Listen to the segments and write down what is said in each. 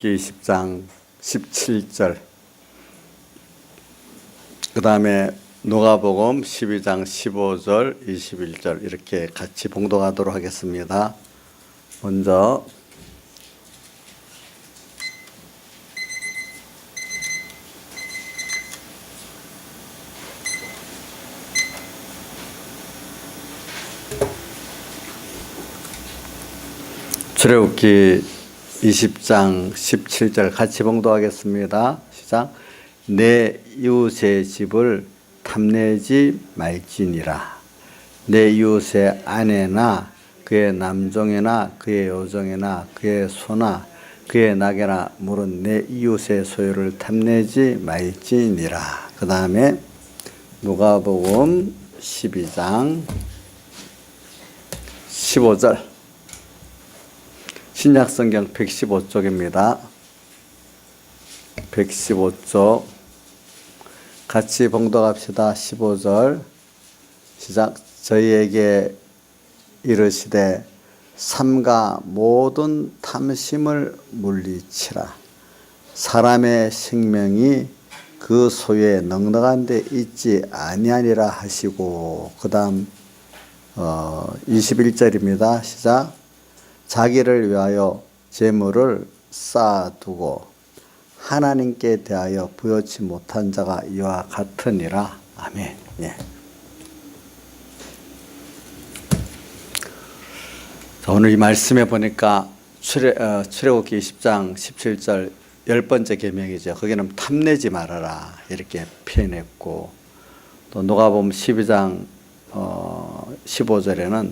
20장 17절, 그 다음에 누가복음 12장 15절 21절 이렇게 같이 봉독하도록 하겠습니다. 먼저 출애굽기 20장 17절 같이 봉독하겠습니다. 시작. 내 이웃의 집을 탐내지 말지니라. 내 이웃의 아내나 그의 남종이나 그의 여종이나 그의 소나 그의 낙이나 물은 내 이웃의 소유를 탐내지 말지니라. 그 다음에 누가복음 12장 15절 신약성경 115쪽입니다. 115쪽 같이 봉독합시다. 15절 시작. 저희에게 이르시되 삼가 모든 탐심을 물리치라. 사람의 생명이 그 소유에 넉넉한 데 있지 아니하니라 하시고, 그 다음 21절입니다. 시작. 자기를 위하여 재물을 쌓아두고 하나님께 대하여 부여치 못한 자가 이와 같으니라. 아멘. 예. 자, 오늘 이 말씀에 보니까 출애굽기 20장 17절 10번째 계명이죠. 거기는 탐내지 말아라 이렇게 표현했고, 또 누가복음 12장 15절에는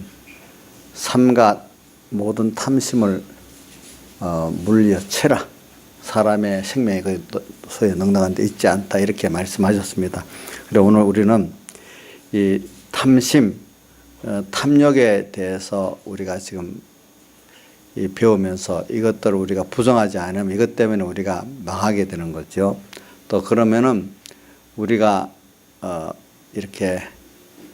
삼가 모든 탐심을 물리쳐라. 사람의 생명이 그 소에 넉넉한 데 있지 않다 이렇게 말씀하셨습니다. 그리고 오늘 우리는 이 탐심, 탐욕에 대해서 우리가 지금 배우면서 이것들을 우리가 부정하지 않으면 이것 때문에 우리가 망하게 되는 거죠. 또 그러면은 우리가 이렇게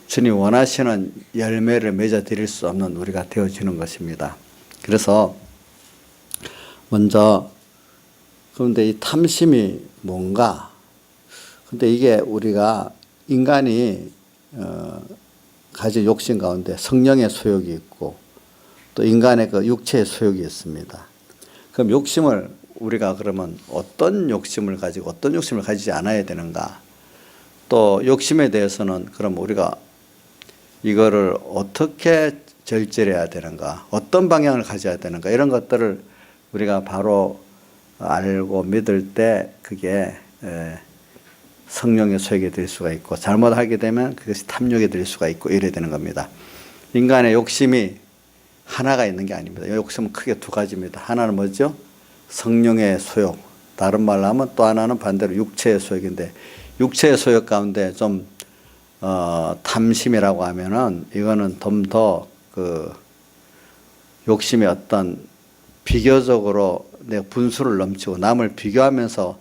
주님 원하시는 열매를 맺어 드릴 수 없는 우리가 되어지는 것입니다. 그래서 먼저, 그런데 이 탐심이 뭔가? 근데 이게 우리가 인간이 가진 욕심 가운데 성령의 소욕이 있고 또 인간의 그 육체의 소욕이 있습니다. 그럼 욕심을 우리가 그러면 어떤 욕심을 가지고 어떤 욕심을 가지지 않아야 되는가? 또 욕심에 대해서는 그럼 우리가 이거를 어떻게 절제해야 되는가, 어떤 방향을 가져야 되는가, 이런 것들을 우리가 바로 알고 믿을 때 그게 성령의 소욕이 될 수가 있고, 잘못하게 되면 그것이 탐욕이 될 수가 있고 이래야 되는 겁니다. 인간의 욕심이 하나가 있는 게 아닙니다. 욕심은 크게 두 가지입니다. 하나는 뭐죠? 성령의 소욕, 다른 말로 하면 또 하나는 반대로 육체의 소욕인데, 육체의 소욕 가운데 좀 탐심이라고 하면은 이거는 좀 더 그 욕심의 어떤 비교적으로 내 분수를 넘치고 남을 비교하면서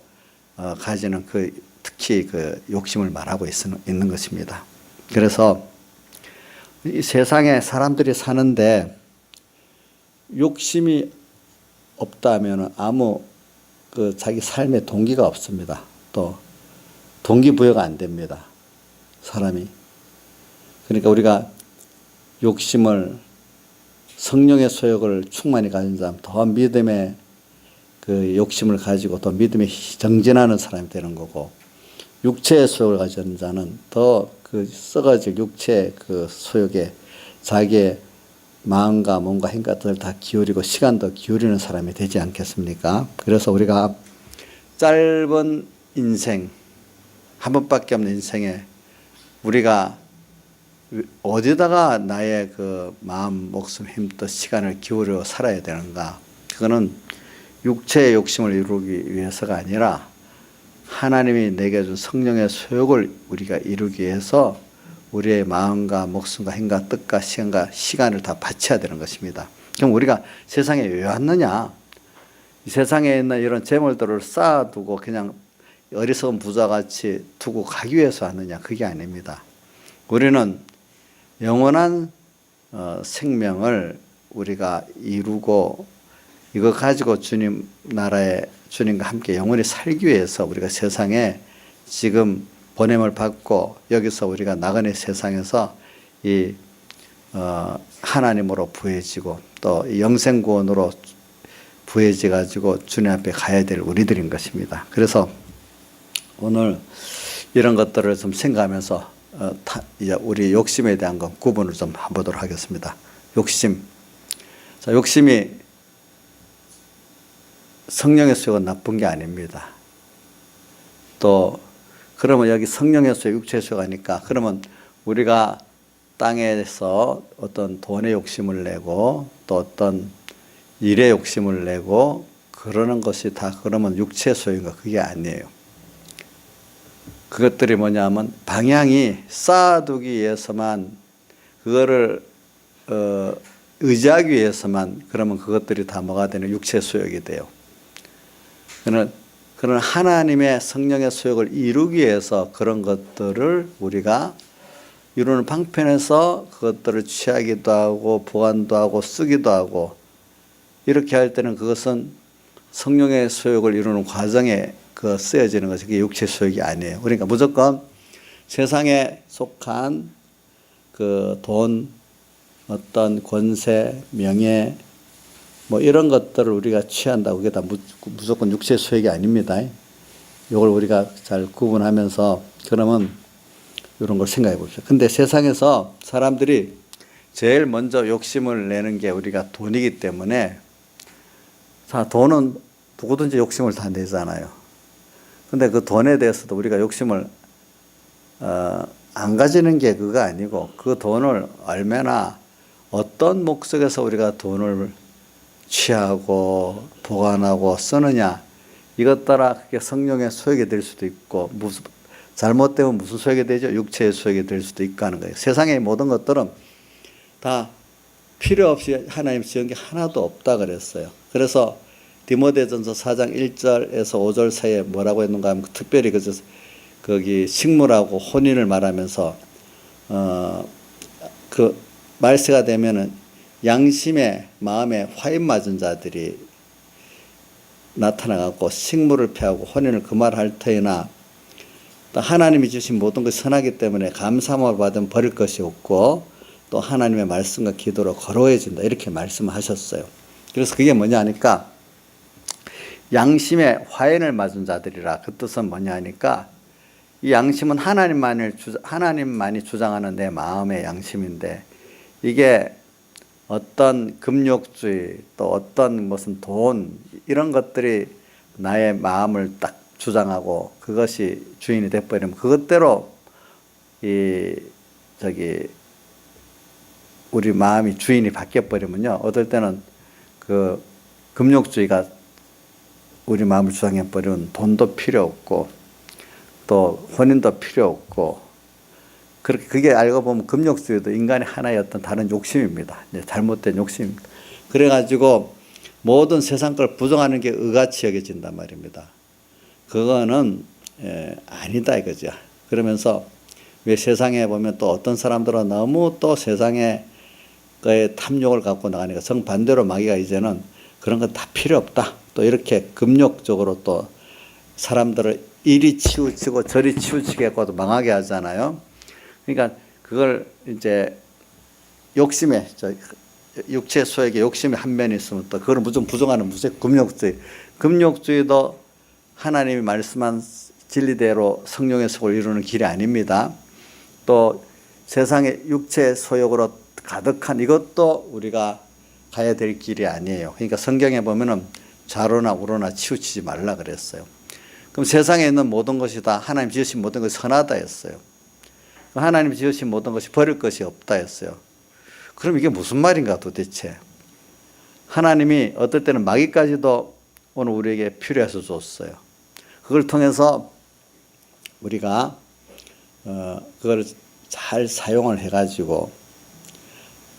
가지는 그 특히 그 욕심을 말하고 있는 것입니다. 그래서 이 세상에 사람들이 사는데 욕심이 없다면은 아무 그 자기 삶의 동기가 없습니다. 또 동기부여가 안 됩니다. 사람이. 그러니까 우리가 욕심을, 성령의 소욕을 충만히 가진 사람, 더 믿음의 그 욕심을 가지고 더 믿음에 정진하는 사람이 되는 거고, 육체의 소욕을 가진 자는 더 그 썩어질 육체의 그 소욕에 자기의 마음과 몸과 행각들을 다 기울이고 시간도 기울이는 사람이 되지 않겠습니까? 그래서 우리가 짧은 인생, 한 번밖에 없는 인생에 우리가 어디다가 나의 그 마음, 목숨, 힘도 시간을 기울여 살아야 되는가? 그거는 육체의 욕심을 이루기 위해서가 아니라 하나님이 내게 준 성령의 소욕을 우리가 이루기 위해서 우리의 마음과 목숨과 힘과 뜻과 시간을 다 바쳐야 되는 것입니다. 그럼 우리가 세상에 왜 왔느냐? 이 세상에 있는 이런 재물들을 쌓아두고 그냥 어리석은 부자같이 두고 가기 위해서 왔느냐? 그게 아닙니다. 우리는 영원한 생명을 우리가 이루고 이거 가지고 주님 나라에 주님과 함께 영원히 살기 위해서 우리가 세상에 지금 보냄을 받고 여기서 우리가 나그네 세상에서 이 하나님으로 부해지고 또 영생구원으로 부해져 가지고 주님 앞에 가야 될 우리들인 것입니다. 그래서 오늘 이런 것들을 좀 생각하면서 이제 우리 욕심에 대한 것 구분을 좀 해보도록 하겠습니다. 욕심. 자, 욕심이 성령의 수욕은 나쁜 게 아닙니다. 또 그러면 여기 성령의 수욕, 육체의 수욕 하니까 그러면 우리가 땅에서 어떤 돈의 욕심을 내고 또 어떤 일의 욕심을 내고 그러는 것이 다 그러면 육체의 수욕인가? 그게 아니에요. 그것들이 뭐냐면 방향이 쌓아두기 위해서만 그거를 의지하기 위해서만 그러면 그것들이 다 뭐가 되는 육체의 수욕이 돼요. 그런 하나님의 성령의 수욕을 이루기 위해서 그런 것들을 우리가 이루는 방편에서 그것들을 취하기도 하고 보관도 하고 쓰기도 하고 이렇게 할 때는 그것은 성령의 수욕을 이루는 과정에 그 쓰여지는 것이 그게 육체 수욕이 아니에요. 그러니까 무조건 세상에 속한 그 돈, 어떤 권세, 명예 뭐 이런 것들을 우리가 취한다고 그게 다 무조건 육체 수욕이 아닙니다. 이걸 우리가 잘 구분하면서 그러면 이런 걸 생각해 봅시다. 근데 세상에서 사람들이 제일 먼저 욕심을 내는 게 우리가 돈이기 때문에 돈은 누구든지 욕심을 다 내잖아요. 근데 그 돈에 대해서도 우리가 욕심을 안 가지는 게 그거 아니고 그 돈을 얼마나 어떤 목적에서 우리가 돈을 취하고 보관하고 쓰느냐 이것 따라 그게 성령의 수욕이 될 수도 있고 잘못되면 무슨 수욕이 되죠? 육체의 수욕이 될 수도 있고 하는 거예요. 세상의 모든 것들은 다 필요 없이 하나님 지은 게 하나도 없다 그랬어요. 그래서 디모데전서 4장 1절에서 5절 사이에 뭐라고 했는가 하면 특별히 거기 식물하고 혼인을 말하면서 그 말세가 되면은 양심의 마음에 화인 맞은 자들이 나타나갖고 식물을 폐하고 혼인을 금할할 터이나 또 하나님이 주신 모든 것이 선하기 때문에 감사함을 받으면 버릴 것이 없고 또 하나님의 말씀과 기도로 거룩해진다 이렇게 말씀하셨어요. 그래서 그게 뭐냐 하니까 양심의 화인을 맞은 자들이라 그 뜻은 뭐냐 하니까 이 양심은 하나님만이 주장하는 내 마음의 양심인데 이게 어떤 금욕주의 또 어떤 무슨 돈 이런 것들이 나의 마음을 딱 주장하고 그것이 주인이 돼버리면 그것대로 우리 마음이 주인이 바뀌어버리면요 어떨 때는 그 금욕주의가 우리 마음을 주장해버리면 돈도 필요 없고 또 혼인도 필요 없고 그렇게 그게 알고 보면 금욕주의도 인간의 하나의 어떤 다른 욕심입니다. 잘못된 욕심입니다. 그래가지고 모든 세상 걸 부정하는 게 의같이 여겨진단 말입니다. 그거는 아니다 이거죠. 그러면서 왜 세상에 보면 또 어떤 사람들은 너무 또 세상에 그의 탐욕을 갖고 나가니까 정반대로 마귀가 이제는 그런 건 다 필요 없다. 또 이렇게 금욕적으로 또 사람들을 이리 치우치고 저리 치우치게 하고도 망하게 하잖아요. 그러니까 그걸 이제 욕심에 육체 수액에 욕심이 한 면이 있으면 또 그걸 무조건 부정하는 무슨 금욕주의도 하나님이 말씀한 진리대로 성령의 속을 이루는 길이 아닙니다. 또 세상의 육체 소욕으로 가득한 이것도 우리가 가야 될 길이 아니에요. 그러니까 성경에 보면은 좌로나 우로나 치우치지 말라 그랬어요. 그럼 세상에 있는 모든 것이 다 하나님 지으신 모든 것이 선하다 했어요. 하나님 지으신 모든 것이 버릴 것이 없다 했어요. 그럼 이게 무슨 말인가 도대체. 하나님이 어떨 때는 마귀까지도 오늘 우리에게 필요해서 줬어요. 그걸 통해서 우리가 그걸 잘 사용을 해가지고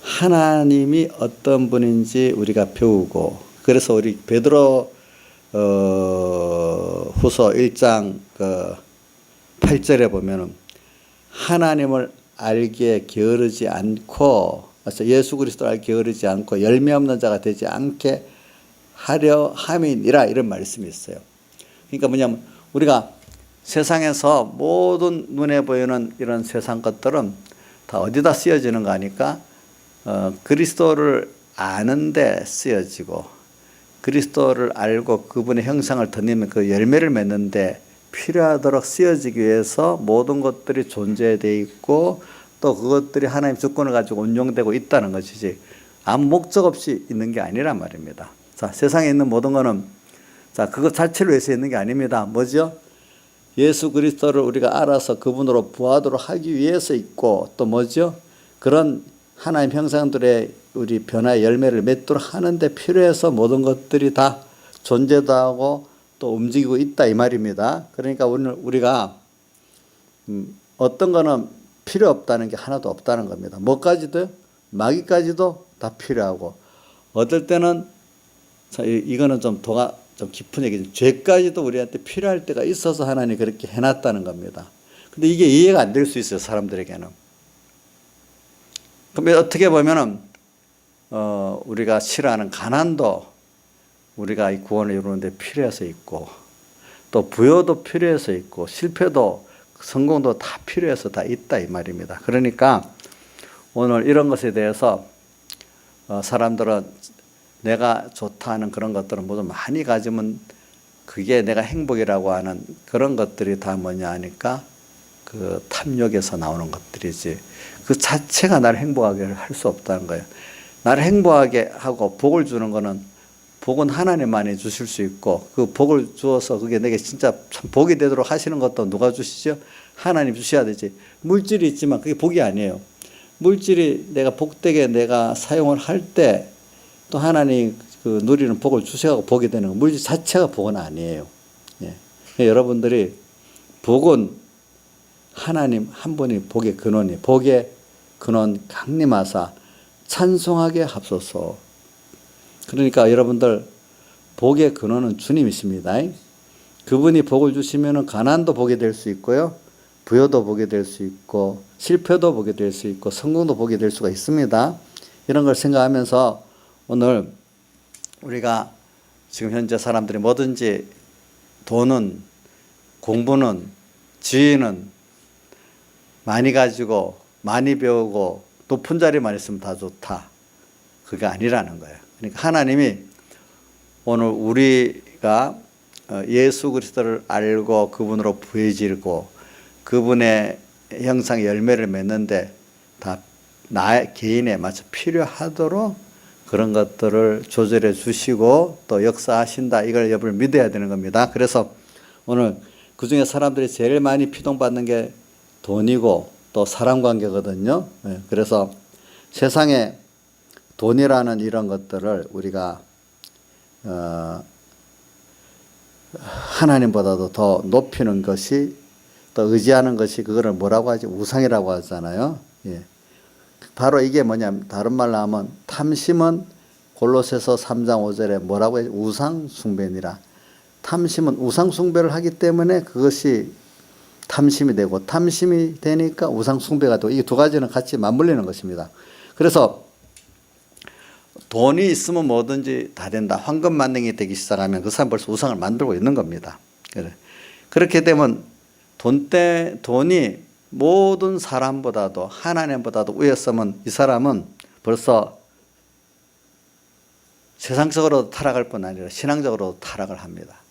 하나님이 어떤 분인지 우리가 배우고 그래서 우리 베드로 후서 1장 8절에 보면은 하나님을 알기에 게으르지 않고 예수 그리스도를 알기에 게으르지 않고 열매 없는 자가 되지 않게 하려 함이니라 이런 말씀이 있어요. 그러니까 뭐냐면 우리가 세상에서 모든 눈에 보이는 이런 세상 것들은 다 어디다 쓰여지는 거 아니까 그리스도를 아는데 쓰여지고 그리스도를 알고 그분의 형상을 드리면 그 열매를 맺는데 필요하도록 쓰여지기 위해서 모든 것들이 존재되어 있고 또 그것들이 하나님 주권을 가지고 운용되고 있다는 것이지 아무 목적 없이 있는 게 아니란 말입니다. 자, 세상에 있는 모든 거는 자, 그것 자체를 위해서 있는 게 아닙니다. 뭐죠? 예수 그리스도를 우리가 알아서 그분으로 부하도록 하기 위해서 있고 또 뭐죠? 그런 하나님 형상들의 우리 변화의 열매를 맺도록 하는데 필요해서 모든 것들이 다 존재도 하고 또 움직이고 있다 이 말입니다. 그러니까 오늘 우리가 어떤 거는 필요 없다는 게 하나도 없다는 겁니다. 뭐까지도요? 마귀까지도 다 필요하고 어떨 때는 이거는 좀 도가 좀 깊은 얘기죠. 죄까지도 우리한테 필요할 때가 있어서 하나님이 그렇게 해놨다는 겁니다. 근데 이게 이해가 안 될 수 있어요, 사람들에게는. 그럼 어떻게 보면은 우리가 싫어하는 가난도 우리가 이 구원을 이루는데 필요해서 있고 또 부여도 필요해서 있고 실패도 성공도 다 필요해서 다 있다 이 말입니다. 그러니까 오늘 이런 것에 대해서 사람들은 내가 좋다 하는 그런 것들은 모두 많이 가지면 그게 내가 행복이라고 하는 그런 것들이 다 뭐냐 하니까 그 탐욕에서 나오는 것들이지 그 자체가 나를 행복하게 할 수 없다는 거예요. 나를 행복하게 하고 복을 주는 거는 복은 하나님만이 주실 수 있고 그 복을 주어서 그게 내게 진짜 참 복이 되도록 하시는 것도 누가 주시죠? 하나님 주셔야 되지. 물질이 있지만 그게 복이 아니에요. 물질이 내가 복되게 내가 사용을 할 때 또 하나님 그 누리는 복을 주셔서 복이 되는 거. 물질 자체가 복은 아니에요. 예. 여러분들이 복은 하나님 한 분이 복의 근원이 복의 근원 강림하사 찬송하게 합소서. 그러니까 여러분들 복의 근원은 주님이십니다. 그분이 복을 주시면 가난도 복이 될 수 있고요. 부여도 복이 될 수 있고 실패도 복이 될 수 있고 성공도 복이 될 수가 있습니다. 이런 걸 생각하면서 오늘 우리가 지금 현재 사람들이 뭐든지 돈은 공부는 지위는 많이 가지고 많이 배우고 높은 자리만 있으면 다 좋다. 그게 아니라는 거예요. 그러니까 하나님이 오늘 우리가 예수 그리스도를 알고 그분으로 부해지고 그분의 형상의 열매를 맺는데 다 나의 개인에 맞춰 필요하도록 그런 것들을 조절해 주시고 또 역사하신다. 이걸 여러분 믿어야 되는 겁니다. 그래서 오늘 그중에 사람들이 제일 많이 피동받는 게 돈이고 또 사람관계거든요. 그래서 세상에 돈이라는 이런 것들을 우리가 하나님보다도 더 높이는 것이 또 의지하는 것이 그거를 뭐라고 하지? 우상이라고 하잖아요. 예. 바로 이게 뭐냐면 다른 말로 하면 탐심은 골로새서 3장 5절에 뭐라고 해요? 우상 숭배니라. 탐심은 우상 숭배를 하기 때문에 그것이 탐심이 되고 탐심이 되니까 우상 숭배가 되고 이 두 가지는 같이 맞물리는 것입니다. 그래서 돈이 있으면 뭐든지 다 된다. 황금 만능이 되기 시작하면 그 사람 벌써 우상을 만들고 있는 겁니다. 그렇게 되면 돈이 모든 사람보다도 하나님보다도 위였으면 이 사람은 벌써 세상적으로 타락할 뿐 아니라 신앙적으로 타락을 합니다.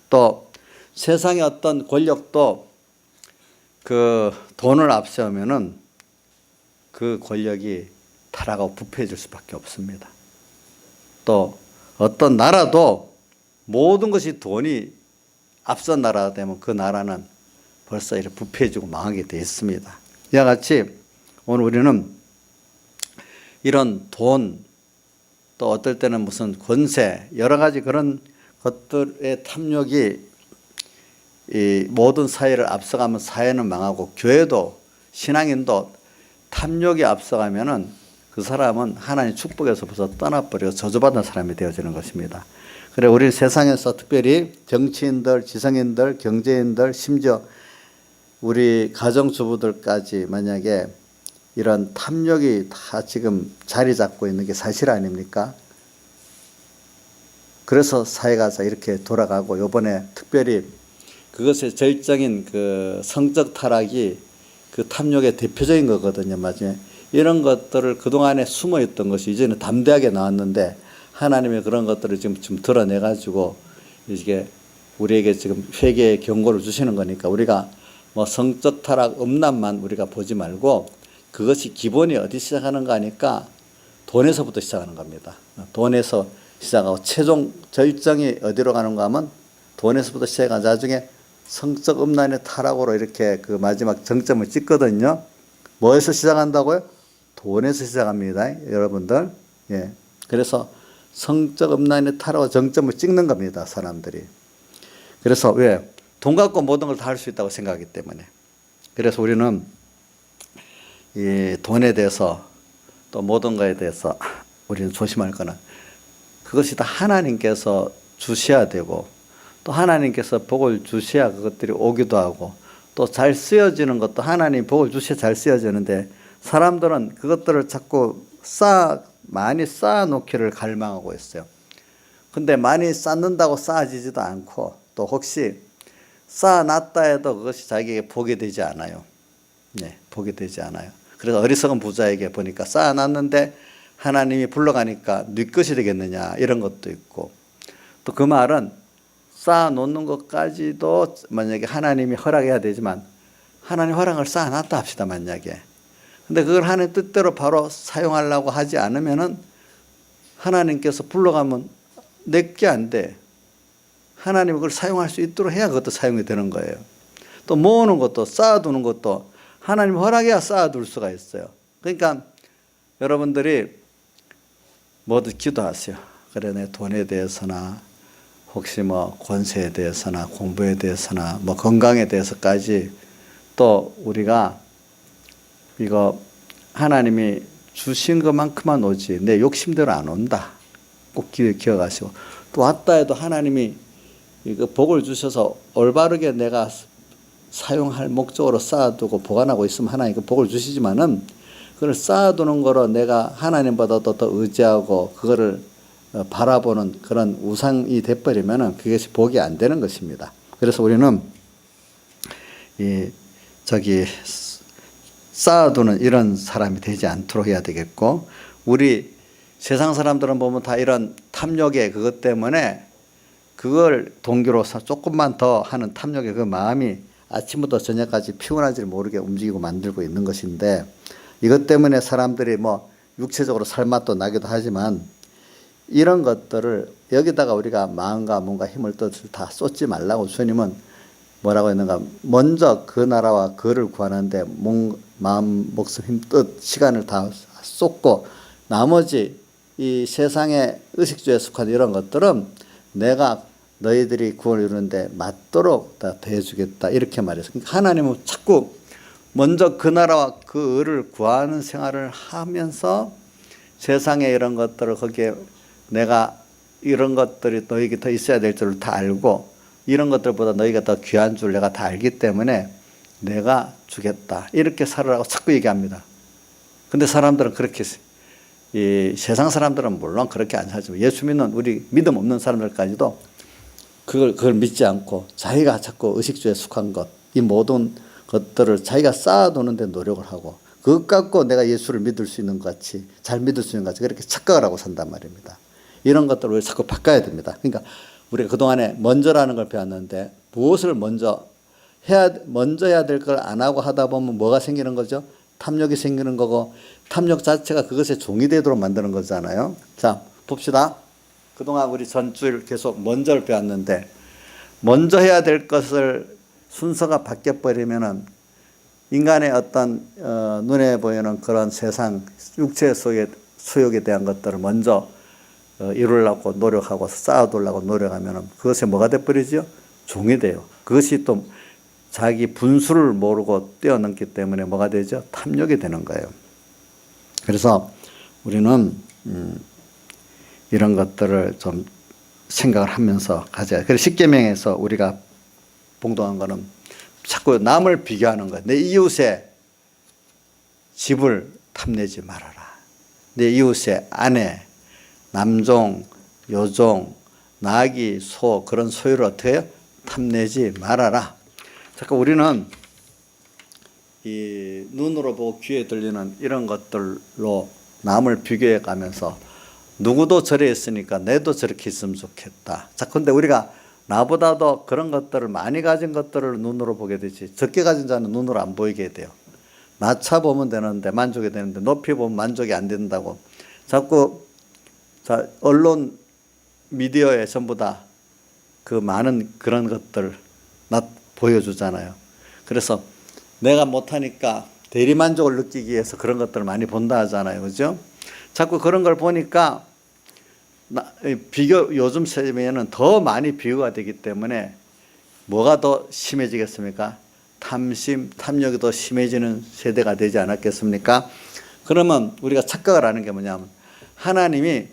또 세상의 어떤 권력도 그 돈을 앞세우면은 그 권력이 타락하고 부패해질 수밖에 없습니다. 또 어떤 나라도 모든 것이 돈이 앞선 나라가 되면 그 나라는 벌써 이렇게 부패해지고 망하게 되어 있습니다. 이와 같이 오늘 우리는 이런 돈, 또 어떨 때는 무슨 권세, 여러 가지 그런 것들의 탐욕이 이 모든 사회를 앞서가면 사회는 망하고 교회도 신앙인도 탐욕이 앞서가면은 그 사람은 하나님 축복에서 벌써 떠나버리고 저주받은 사람이 되어지는 것입니다. 그래 우리 세상에서 특별히 정치인들, 지성인들, 경제인들, 심지어 우리 가정주부들까지 만약에 이런 탐욕이 다 지금 자리 잡고 있는 게 사실 아닙니까? 그래서 사회가 이렇게 돌아가고 요번에 특별히 그것의 절정인 그 성적 타락이 그 탐욕의 대표적인 거거든요. 맞아요. 이런 것들을 그동안에 숨어 있던 것이 이제는 담대하게 나왔는데 하나님의 그런 것들을 지금 좀 드러내 가지고 이게 우리에게 지금 회개의 경고를 주시는 거니까 우리가 뭐 성적 타락 음란만 우리가 보지 말고 그것이 기본이 어디 시작하는가 하니까 돈에서부터 시작하는 겁니다. 돈에서 시작하고 최종 절정이 어디로 가는가 하면 돈에서부터 시작한 나중에 성적 음란의 타락으로 이렇게 그 마지막 정점을 찍거든요. 뭐에서 시작한다고요? 돈에서 시작합니다. 여러분들. 예. 그래서 성적 음란의 타락으로 정점을 찍는 겁니다. 사람들이. 그래서 왜? 돈 갖고 모든 걸 다 할 수 있다고 생각하기 때문에. 그래서 우리는 이 돈에 대해서 또 모든 것에 대해서 우리는 조심할 거는 그것이 다 하나님께서 주셔야 되고 또 하나님께서 복을 주셔야 그것들이 오기도 하고 또 잘 쓰여지는 것도 하나님 복을 주셔야 잘 쓰여지는데 사람들은 그것들을 자꾸 많이 쌓아놓기를 갈망하고 있어요. 근데 많이 쌓는다고 쌓아지지도 않고 또 혹시 쌓아놨다 해도 그것이 자기에게 복이 되지 않아요. 네, 복이 되지 않아요. 그래서 어리석은 부자에게 보니까 쌓아놨는데 하나님이 불러가니까 네 것이 되겠느냐 이런 것도 있고 또 그 말은 쌓아놓는 것까지도 만약에 하나님이 허락해야 되지만 하나님 허락을 쌓아놨다 합시다 만약에. 근데 그걸 하나님 뜻대로 바로 사용하려고 하지 않으면은 하나님께서 불러가면 내게 안 돼. 하나님이 그걸 사용할 수 있도록 해야 그것도 사용이 되는 거예요. 또 모으는 것도 쌓아두는 것도 하나님 허락해야 쌓아둘 수가 있어요. 그러니까 여러분들이 모두 기도하세요. 그래 내 돈에 대해서나 혹시 뭐 권세에 대해서나 공부에 대해서나 뭐 건강에 대해서까지 또 우리가 이거 하나님이 주신 것만큼만 오지 내 욕심대로 안 온다. 꼭 기억하시고 또 왔다 해도 하나님이 이거 복을 주셔서 올바르게 내가 사용할 목적으로 쌓아두고 보관하고 있으면 하나님 그 복을 주시지만은 그걸 쌓아두는 거로 내가 하나님보다도 더 의지하고 그거를 바라보는 그런 우상이 돼버리면은 그것이 복이 안 되는 것입니다. 그래서 우리는 쌓아두는 이런 사람이 되지 않도록 해야 되겠고 우리 세상 사람들은 보면 다 이런 탐욕의 그것 때문에 그걸 동기로 조금만 더 하는 탐욕의 그 마음이 아침부터 저녁까지 피곤하지를 모르게 움직이고 만들고 있는 것인데 이것 때문에 사람들이 뭐 육체적으로 살맛도 나기도 하지만 이런 것들을 여기다가 우리가 마음과 몸과 힘을 뜻을 다 쏟지 말라고 주님은 뭐라고 했는가 먼저 그 나라와 그를 구하는데 마음, 목숨, 힘, 뜻, 시간을 다 쏟고 나머지 이 세상의 의식주에 속한 이런 것들은 내가 너희들이 구원을 이루는데 맞도록 다 대해주겠다 이렇게 말했어요. 그러니까 하나님은 자꾸 먼저 그 나라와 그 의를 구하는 생활을 하면서 세상에 이런 것들을 거기에 내가 이런 것들이 너에게 더 있어야 될 줄을 다 알고 이런 것들보다 너희가 더 귀한 줄 내가 다 알기 때문에 내가 주겠다 이렇게 살으라고 자꾸 얘기합니다. 근데 사람들은 그렇게 이 세상 사람들은 물론 그렇게 안 살지만 예수 믿는 우리 믿음 없는 사람들까지도 그걸 믿지 않고 자기가 자꾸 의식주에 속한 것, 이 모든 것들을 자기가 쌓아두는 데 노력을 하고 그것 갖고 내가 예수를 믿을 수 있는 것 같이 잘 믿을 수 있는 것 같이 그렇게 착각을 하고 산단 말입니다. 이런 것들을 자꾸 바꿔야 됩니다. 그러니까 우리가 그동안에 먼저라는 걸 배웠는데 무엇을 먼저 해야 될 걸 안 하고 하다 보면 뭐가 생기는 거죠? 탐욕이 생기는 거고 탐욕 자체가 그것에 종이 되도록 만드는 거잖아요. 자, 봅시다. 그동안 우리 전주일 계속 먼저를 배웠는데 먼저 해야 될 것을 순서가 바뀌어버리면은 인간의 어떤 눈에 보이는 그런 세상 육체 속의 수욕에 대한 것들을 먼저 이루려고 노력하고 쌓아두려고 노력하면은 그것에 뭐가 돼버리죠? 종이 돼요. 그것이 또 자기 분수를 모르고 뛰어넘기 때문에 뭐가 되죠? 탐욕이 되는 거예요. 그래서 우리는 이런 것들을 좀 생각을 하면서 가져야. 그래서 십계명에서 우리가 봉독한 거는 자꾸 남을 비교하는 거예요. 내 이웃의 집을 탐내지 말아라. 내 이웃의 아내, 남종, 여종, 나귀, 소 그런 소유를 어떻게 해요? 탐내지 말아라. 잠깐 우리는 이 눈으로 보고 귀에 들리는 이런 것들로 남을 비교해 가면서 누구도 저래 했으니까 내도 저렇게 있으면 좋겠다. 자, 근데 우리가 나보다도 그런 것들을 많이 가진 것들을 눈으로 보게 되지 적게 가진 자는 눈으로 안 보이게 돼요. 낮춰 보면 되는데 만족이 되는데 높이 보면 만족이 안 된다고. 자꾸 자, 언론 미디어에 전부 다 그 많은 그런 것들 보여주잖아요. 그래서 내가 못하니까 대리만족을 느끼기 위해서 그런 것들을 많이 본다 하잖아요. 그죠? 자꾸 그런 걸 보니까 요즘 세대에는 더 많이 비교가 되기 때문에 뭐가 더 심해지겠습니까? 탐심, 탐욕이 더 심해지는 세대가 되지 않았겠습니까? 그러면 우리가 착각을 하는 게 뭐냐면 하나님이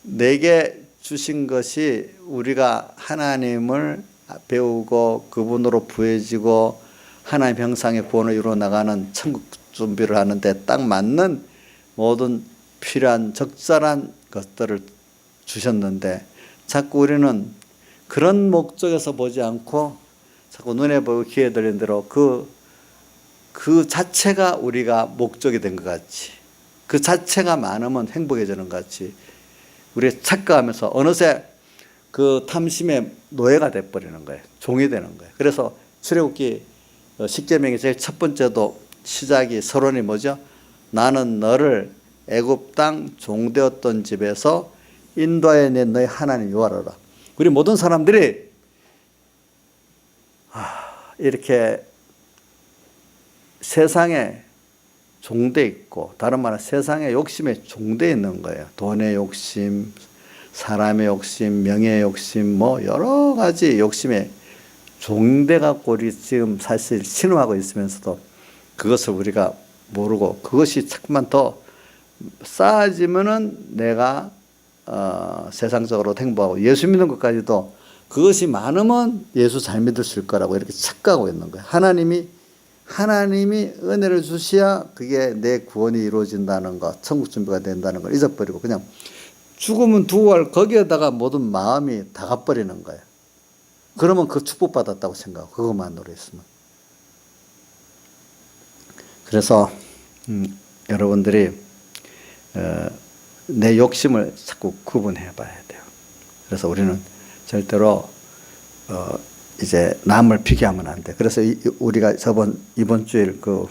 내게 주신 것이 우리가 하나님을 배우고 그분으로 부해지고 하나님 형상의 구원을 이루어 나가는 천국 준비를 하는데 딱 맞는 모든 필요한 적절한 것들을 주셨는데 자꾸 우리는 그런 목적에서 보지 않고 자꾸 눈에 보고 귀에 들리는 대로 그 자체가 우리가 목적이 된 것 같이 그 자체가 많으면 행복해지는 것 같이 우리가 착각하면서 어느새 그 탐심의 노예가 돼버리는 거예요. 종이 되는 거예요. 그래서 출애굽기 10계명의 제일 첫 번째도 시작이 서론이 뭐죠? 나는 너를 애굽 땅 종되었던 집에서 인도해 낸 너의 하나님 여호와라. 우리 모든 사람들이 이렇게 세상에 종돼 있고 다른 말은 세상의 욕심에 종돼 있는 거예요. 돈의 욕심, 사람의 욕심, 명예의 욕심 뭐 여러 가지 욕심에 종돼 갖고 우리 지금 사실 신음하고 있으면서도 그것을 우리가 모르고 그것이 자꾸만 더 쌓아지면은 내가 세상적으로 행복하고 예수 믿는 것까지도 그것이 많으면 예수 잘 믿을 수 있을 거라고 이렇게 착각하고 있는 거예요. 하나님이 은혜를 주셔야 그게 내 구원이 이루어진다는 것, 천국 준비가 된다는 걸 잊어버리고 그냥 죽으면 두월 거기에다가 모든 마음이 다 가버리는 거예요. 그러면 그 축복받았다고 생각하고 그것만으로 있으면. 그래서 여러분들이 내 욕심을 자꾸 구분해 봐야 돼요. 그래서 우리는 절대로 이제 남을 비교하면 안 돼. 그래서 우리가 이번 주일 그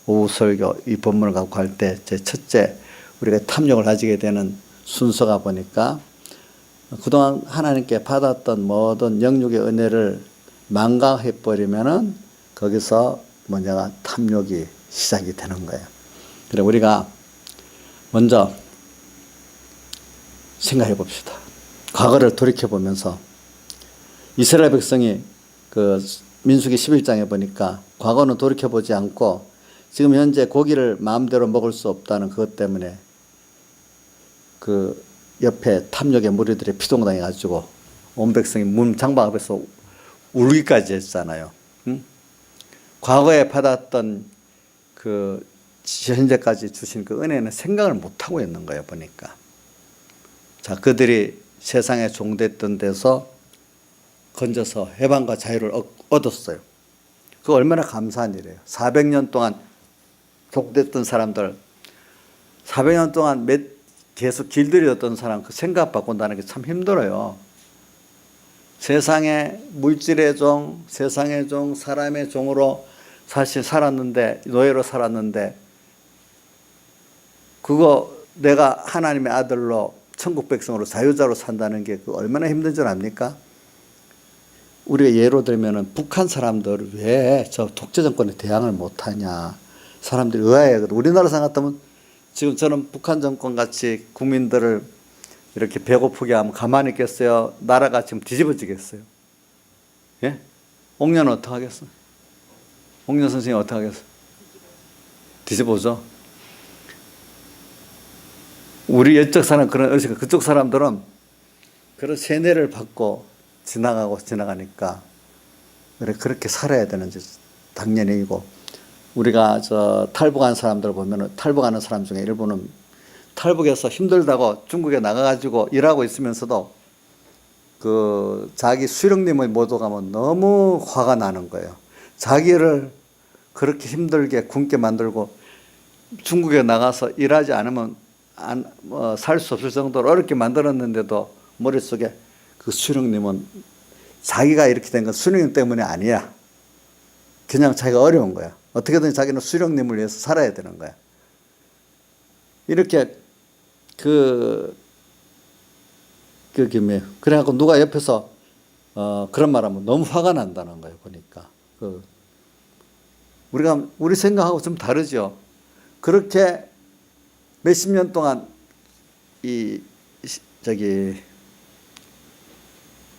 오후 설교 이 본문을 갖고 할 때 제 첫째 우리가 탐욕을 가지게 되는 순서가 보니까 그동안 하나님께 받았던 모든 영육의 은혜를 망각해 버리면은 거기서 뭐냐가 탐욕이 시작이 되는 거예요. 그래 우리가 먼저 생각해 봅시다. 과거를 돌이켜 보면서 이스라엘 백성이 그 민수기 11장에 보니까 과거는 돌이켜 보지 않고 지금 현재 고기를 마음대로 먹을 수 없다는 그것 때문에 그 옆에 탐욕의 무리들이 피동당해 가지고 온 백성이 문 장막 앞에서 울기까지 했잖아요. 응? 과거에 받았던 그 현재까지 주신 그 은혜는 생각을 못 하고 있는 거예요, 보니까. 자, 그들이 세상에 종됐던 데서 건져서 해방과 자유를 얻었어요. 그거 얼마나 감사한 일이에요. 400년 동안 종됐던 사람들, 400년 동안 계속 길들여졌던 사람 그 생각 바꾼다는 게 참 힘들어요. 세상의 물질의 종, 세상의 종, 사람의 종으로 사실 살았는데, 노예로 살았는데, 그거 내가 하나님의 아들로 천국 백성으로 자유자로 산다는 게 그 얼마나 힘든 줄 압니까? 우리가 예로 들면은 북한 사람들 왜 저 독재 정권에 대항을 못하냐. 사람들이 의아해. 우리나라 생각하면 지금 저는 북한 정권 같이 국민들을 이렇게 배고프게 하면 가만히 있겠어요? 나라가 지금 뒤집어지겠어요? 예? 옥년은 어떡하겠어? 옥년 선생님 어떡하겠어? 뒤집어져. 우리 옛적 사람, 그쪽 사람들은 그런 세뇌를 받고 지나가니까 그렇게 살아야 되는지 당연히고 우리가 탈북한 사람들 보면은 탈북하는 사람 중에 일부는 탈북해서 힘들다고 중국에 나가가지고 일하고 있으면서도 자기 수령님의 모도 가면 너무 화가 나는 거예요. 자기를 그렇게 힘들게 굶게 만들고 중국에 나가서 일하지 않으면 살 수 없을 정도로 어렵게 만들었는데도 머릿속에 그 수령님은 자기가 이렇게 된 건 수령님 때문이 아니야. 그냥 자기가 어려운 거야. 어떻게든 자기는 수령님을 위해서 살아야 되는 거야. 이렇게 그래갖고 누가 옆에서 그런 말하면 너무 화가 난다는 거예요. 보니까 우리 생각하고 좀 다르죠. 그렇게 몇십 년 동안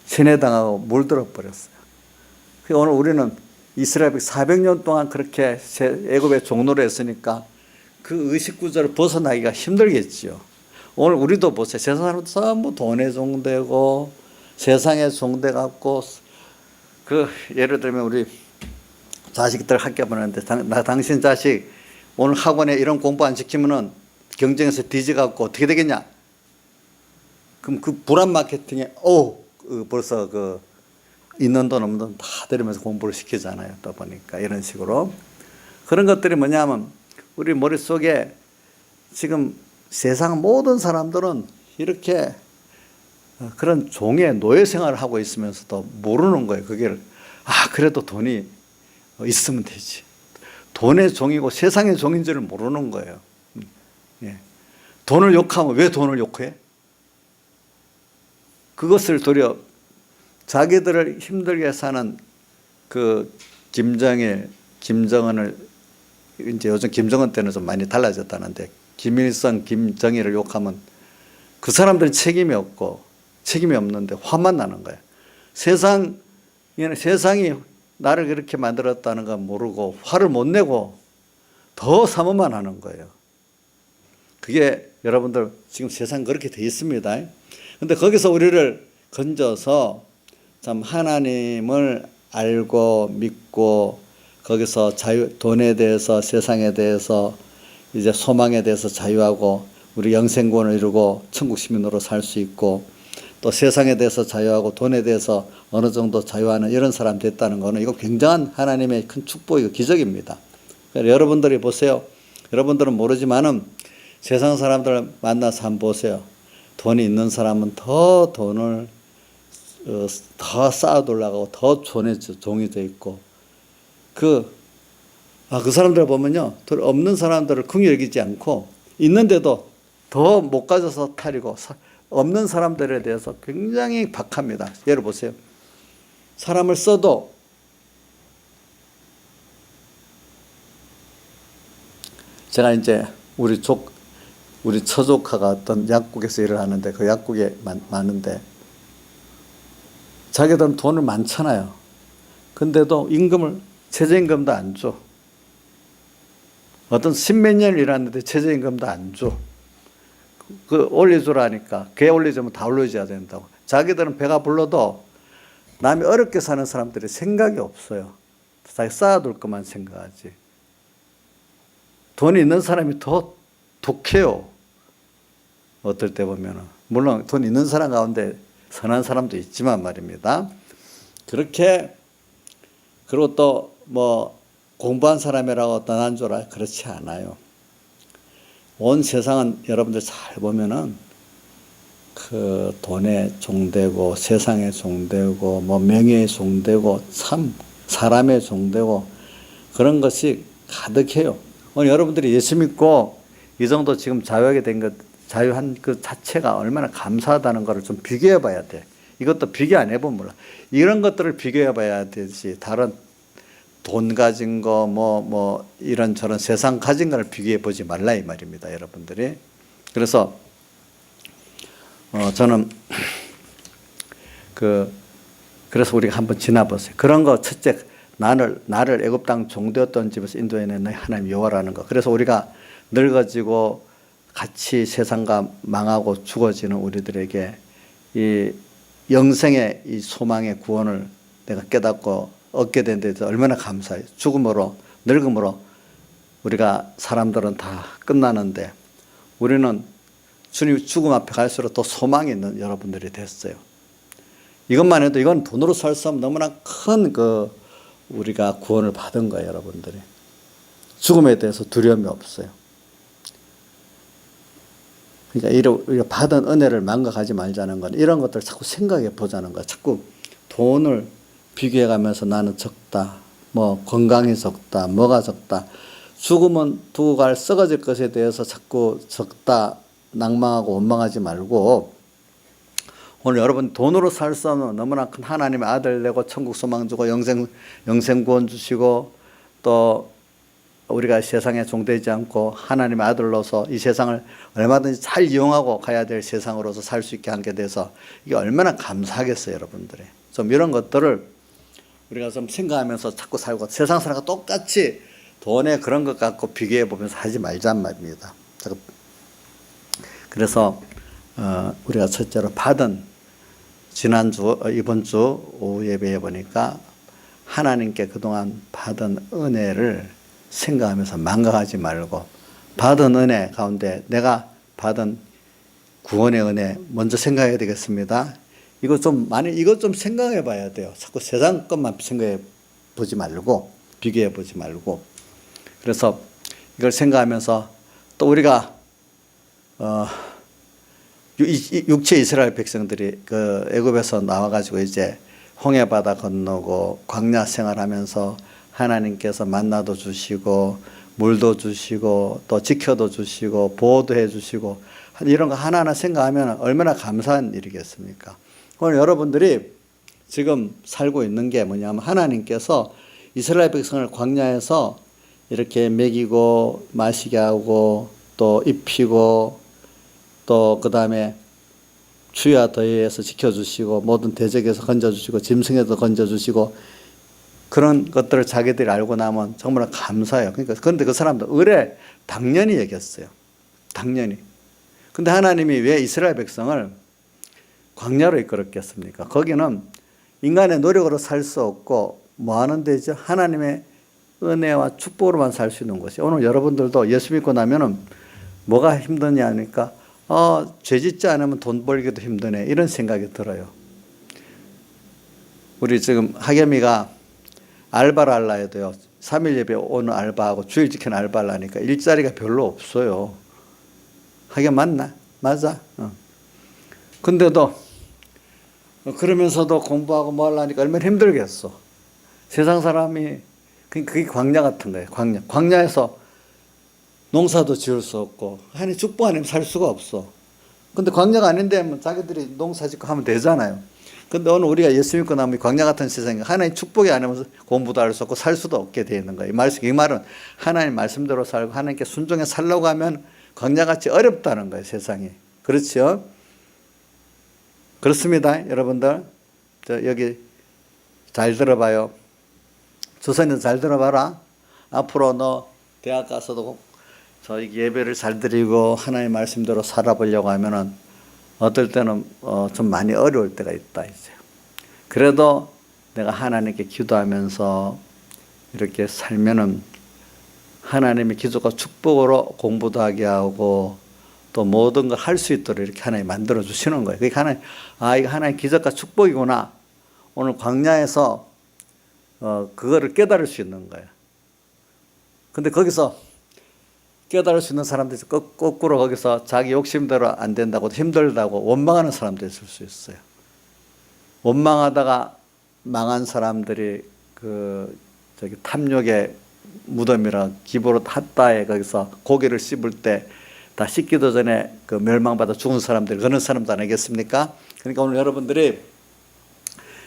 세뇌당하고 물들어 버렸어요. 오늘 우리는 이스라엘이 400년 동안 그렇게 애굽의 종노를 했으니까 그 의식 구조를 벗어나기가 힘들겠지요. 오늘 우리도 보세요. 세상 사람도 전부 돈에 종되고 세상에 종돼갖고 예를 들면 우리 자식들 학교 보내는데 당신 자식 오늘 학원에 이런 공부 안 시키면은 경쟁에서 뒤져갖고 어떻게 되겠냐? 그럼 그 불안 마케팅에 벌써 있는 돈 없는 돈 다 들이면서 공부를 시키잖아요. 또 보니까 이런 식으로 그런 것들이 뭐냐면 우리 머릿속에 지금 세상 모든 사람들은 이렇게 그런 종의 노예 생활을 하고 있으면서도 모르는 거예요. 그래도 돈이 있으면 되지. 돈의 종이고 세상의 종인 줄을 모르는 거예요. 예. 돈을 욕하면 왜 돈을 욕해? 그것을 도리어 자기들을 힘들게 사는 김정일, 김정은을 이제 요즘 김정은 때는 좀 많이 달라졌다는데 김일성, 김정일을 욕하면 그 사람들은 책임이 없는데 화만 나는 거예요. 세상이 나를 그렇게 만들었다는 건 모르고 화를 못 내고 더 사모만 하는 거예요. 그게 여러분들 지금 세상 그렇게 돼 있습니다. 근데 거기서 우리를 건져서 참 하나님을 알고 믿고 거기서 돈에 대해서 세상에 대해서 이제 소망에 대해서 자유하고 우리 영생권을 이루고 천국 시민으로 살 수 있고 또 세상에 대해서 자유하고 돈에 대해서 어느 정도 자유하는 이런 사람 됐다는 거는 이거 굉장한 하나님의 큰 축복이고 기적입니다. 그러니까 여러분들이 보세요. 여러분들은 모르지만은 세상 사람들 만나서 한번 보세요. 돈이 있는 사람은 더 돈을 더 쌓아두려고 더 종이 돼 있고 그 사람들 보면요. 없는 사람들을 긍휼히 여기지 않고 있는데도 더 못 가져서 타리고 없는 사람들에 대해서 굉장히 박합니다. 예를 보세요. 사람을 써도 제가 이제 우리 처조카가 어떤 약국에서 일을 하는데 그 약국에 많은데 자기들은 돈을 많잖아요. 근데도 최저임금도 안 줘. 어떤 십몇 년을 일하는데 최저임금도 안 줘. 올려주라니까. 걔 올려주면 다 올려줘야 된다고. 자기들은 배가 불러도 남이 어렵게 사는 사람들이 생각이 없어요. 자기 쌓아둘 것만 생각하지. 돈이 있는 사람이 더 독해요. 어떨 때 보면은. 물론 돈 있는 사람 가운데 선한 사람도 있지만 말입니다. 그리고 또 공부한 사람이라고 떠난 줄 알아요? 그렇지 않아요. 온 세상은 여러분들 잘 보면은 돈에 종되고 세상에 종되고 명예에 종되고 참 사람에 종되고 그런 것이 가득해요. 오늘 여러분들이 예수 믿고 이 정도 지금 자유하게 된 것, 자유한 그 자체가 얼마나 감사하다는 것을 좀 비교해 봐야 돼. 이것도 비교 안 해보면 몰라. 이런 것들을 비교해 봐야 되지. 다른 돈 가진 거, 이런저런 세상 가진 걸 비교해 보지 말라 이 말입니다. 여러분들이. 그래서, 저는, 그래서 우리가 한번 지나보세요. 그런 거 첫째, 나를 애굽 땅 종되었던 집에서 인도해낸 너희 하나님 여호와라는 거. 그래서 우리가 늙어지고 같이 세상과 망하고 죽어지는 우리들에게 이 영생의 이 소망의 구원을 내가 깨닫고 얻게 된 데 대해서 얼마나 감사해요. 죽음으로, 늙음으로 우리가 사람들은 다 끝나는데 우리는 주님 죽음 앞에 갈수록 더 소망이 있는 여러분들이 됐어요. 이것만 해도 이건 돈으로 살 수 없는 너무나 큰 우리가 구원을 받은 거예요, 여러분들이. 죽음에 대해서 두려움이 없어요. 그러니까 이런 받은 은혜를 망각하지 말자는 건 이런 것들을 자꾸 생각해 보자는 거야. 자꾸 돈을 비교해 가면서 나는 적다. 뭐 건강이 적다. 뭐가 적다. 죽음은 두고 갈 썩어질 것에 대해서 자꾸 적다. 낭망하고 원망하지 말고 오늘 여러분 돈으로 살 수 없는 너무나 큰 하나님의 아들 내고 천국 소망 주고 영생 구원 주시고 또 우리가 세상에 종되지 않고 하나님의 아들로서 이 세상을 얼마든지 잘 이용하고 가야 될 세상으로서 살 수 있게 한 게 돼서 이게 얼마나 감사하겠어요, 여러분들이. 좀 이런 것들을 우리가 좀 생각하면서 자꾸 살고 세상 사람과 똑같이 돈에 그런 것 갖고 비교해 보면서 하지 말자는 말입니다. 그래서 우리가 첫째로 받은 지난주 이번 주 오후 예배에 보니까 하나님께 그동안 받은 은혜를 생각하면서 망각하지 말고 받은 은혜 가운데 내가 받은 구원의 은혜 먼저 생각해야 되겠습니다. 이것 좀 생각해 봐야 돼요. 자꾸 세상 것만 생각해 보지 말고 비교해 보지 말고. 그래서 이걸 생각하면서 또 우리가 육체 이스라엘 백성들이 애굽에서 나와가지고 이제 홍해바다 건너고 광야 생활하면서 하나님께서 만나도 주시고 물도 주시고 또 지켜도 주시고 보호도 해주시고 이런 거 하나하나 생각하면 얼마나 감사한 일이겠습니까? 오늘 여러분들이 지금 살고 있는 게 뭐냐면 하나님께서 이스라엘 백성을 광야에서 이렇게 먹이고 마시게 하고 또 입히고 또 그 다음에 추위와 더위에서 지켜주시고 모든 대적에서 건져주시고 짐승에서 건져주시고 그런 것들을 자기들이 알고 나면 정말 감사해요. 그런데 그 사람도 의뢰 당연히 여겼어요. 당연히. 근데 하나님이 왜 이스라엘 백성을 광야로 이끌었겠습니까? 거기는 인간의 노력으로 살 수 없고 뭐 하는 데죠? 하나님의 은혜와 축복으로만 살 수 있는 곳이에요. 오늘 여러분들도 예수 믿고 나면은 뭐가 힘드냐 하니까 죄 짓지 않으면 돈 벌기도 힘드네 이런 생각이 들어요. 우리 지금 하겸이가 알바를 하려 해도요 3일 예배 오는 알바하고 주일 지키는 알바를 하니까 일자리가 별로 없어요. 하겸 맞나? 맞아. 근데도 그러면서도 공부하고 뭐 하려니까 얼마나 힘들겠어. 세상 사람이 그게 광야 같은 거예요. 광야에서 농사도 지을 수 없고 하나님 축복 아니면 살 수가 없어. 근데 광야가 아닌데 뭐 자기들이 농사 짓고 하면 되잖아요. 근데 오늘 우리가 예수 믿고 나면 광야 같은 세상에 하나님 축복이 아니면 공부도 할 수 없고 살 수도 없게 되는 거예요. 이 말은 하나님 말씀대로 살고 하나님께 순종해 살려고 하면 광야같이 어렵다는 거예요. 세상이. 그렇죠? 그렇습니다. 여러분들 여기 잘 들어봐요. 조선인 잘 들어봐라. 앞으로 너 대학 가서도 저희 예배를 잘 드리고 하나님의 말씀대로 살아보려고 하면은 어떨 때는 좀 많이 어려울 때가 있다 이제. 그래도 내가 하나님께 기도하면서 이렇게 살면은 하나님의 기적과 축복으로 공부도 하게 하고 또 모든 걸 할 수 있도록 이렇게 하나님 만들어 주시는 거예요. 그러니까 하나님 이거 하나님 기적과 축복이구나. 오늘 광야에서 그거를 깨달을 수 있는 거예요. 근데 거기서 깨달을 수 있는 사람들이 거꾸로 거기서 자기 욕심대로 안 된다고 힘들다고 원망하는 사람도 있을 수 있어요. 원망하다가 망한 사람들이 탐욕의 무덤이라 기브로 핫다에 거기서 고기를 씹을 때 다 씻기도 전에 멸망받아 죽은 사람들 그런 사람도 아니겠습니까? 그러니까 오늘 여러분들이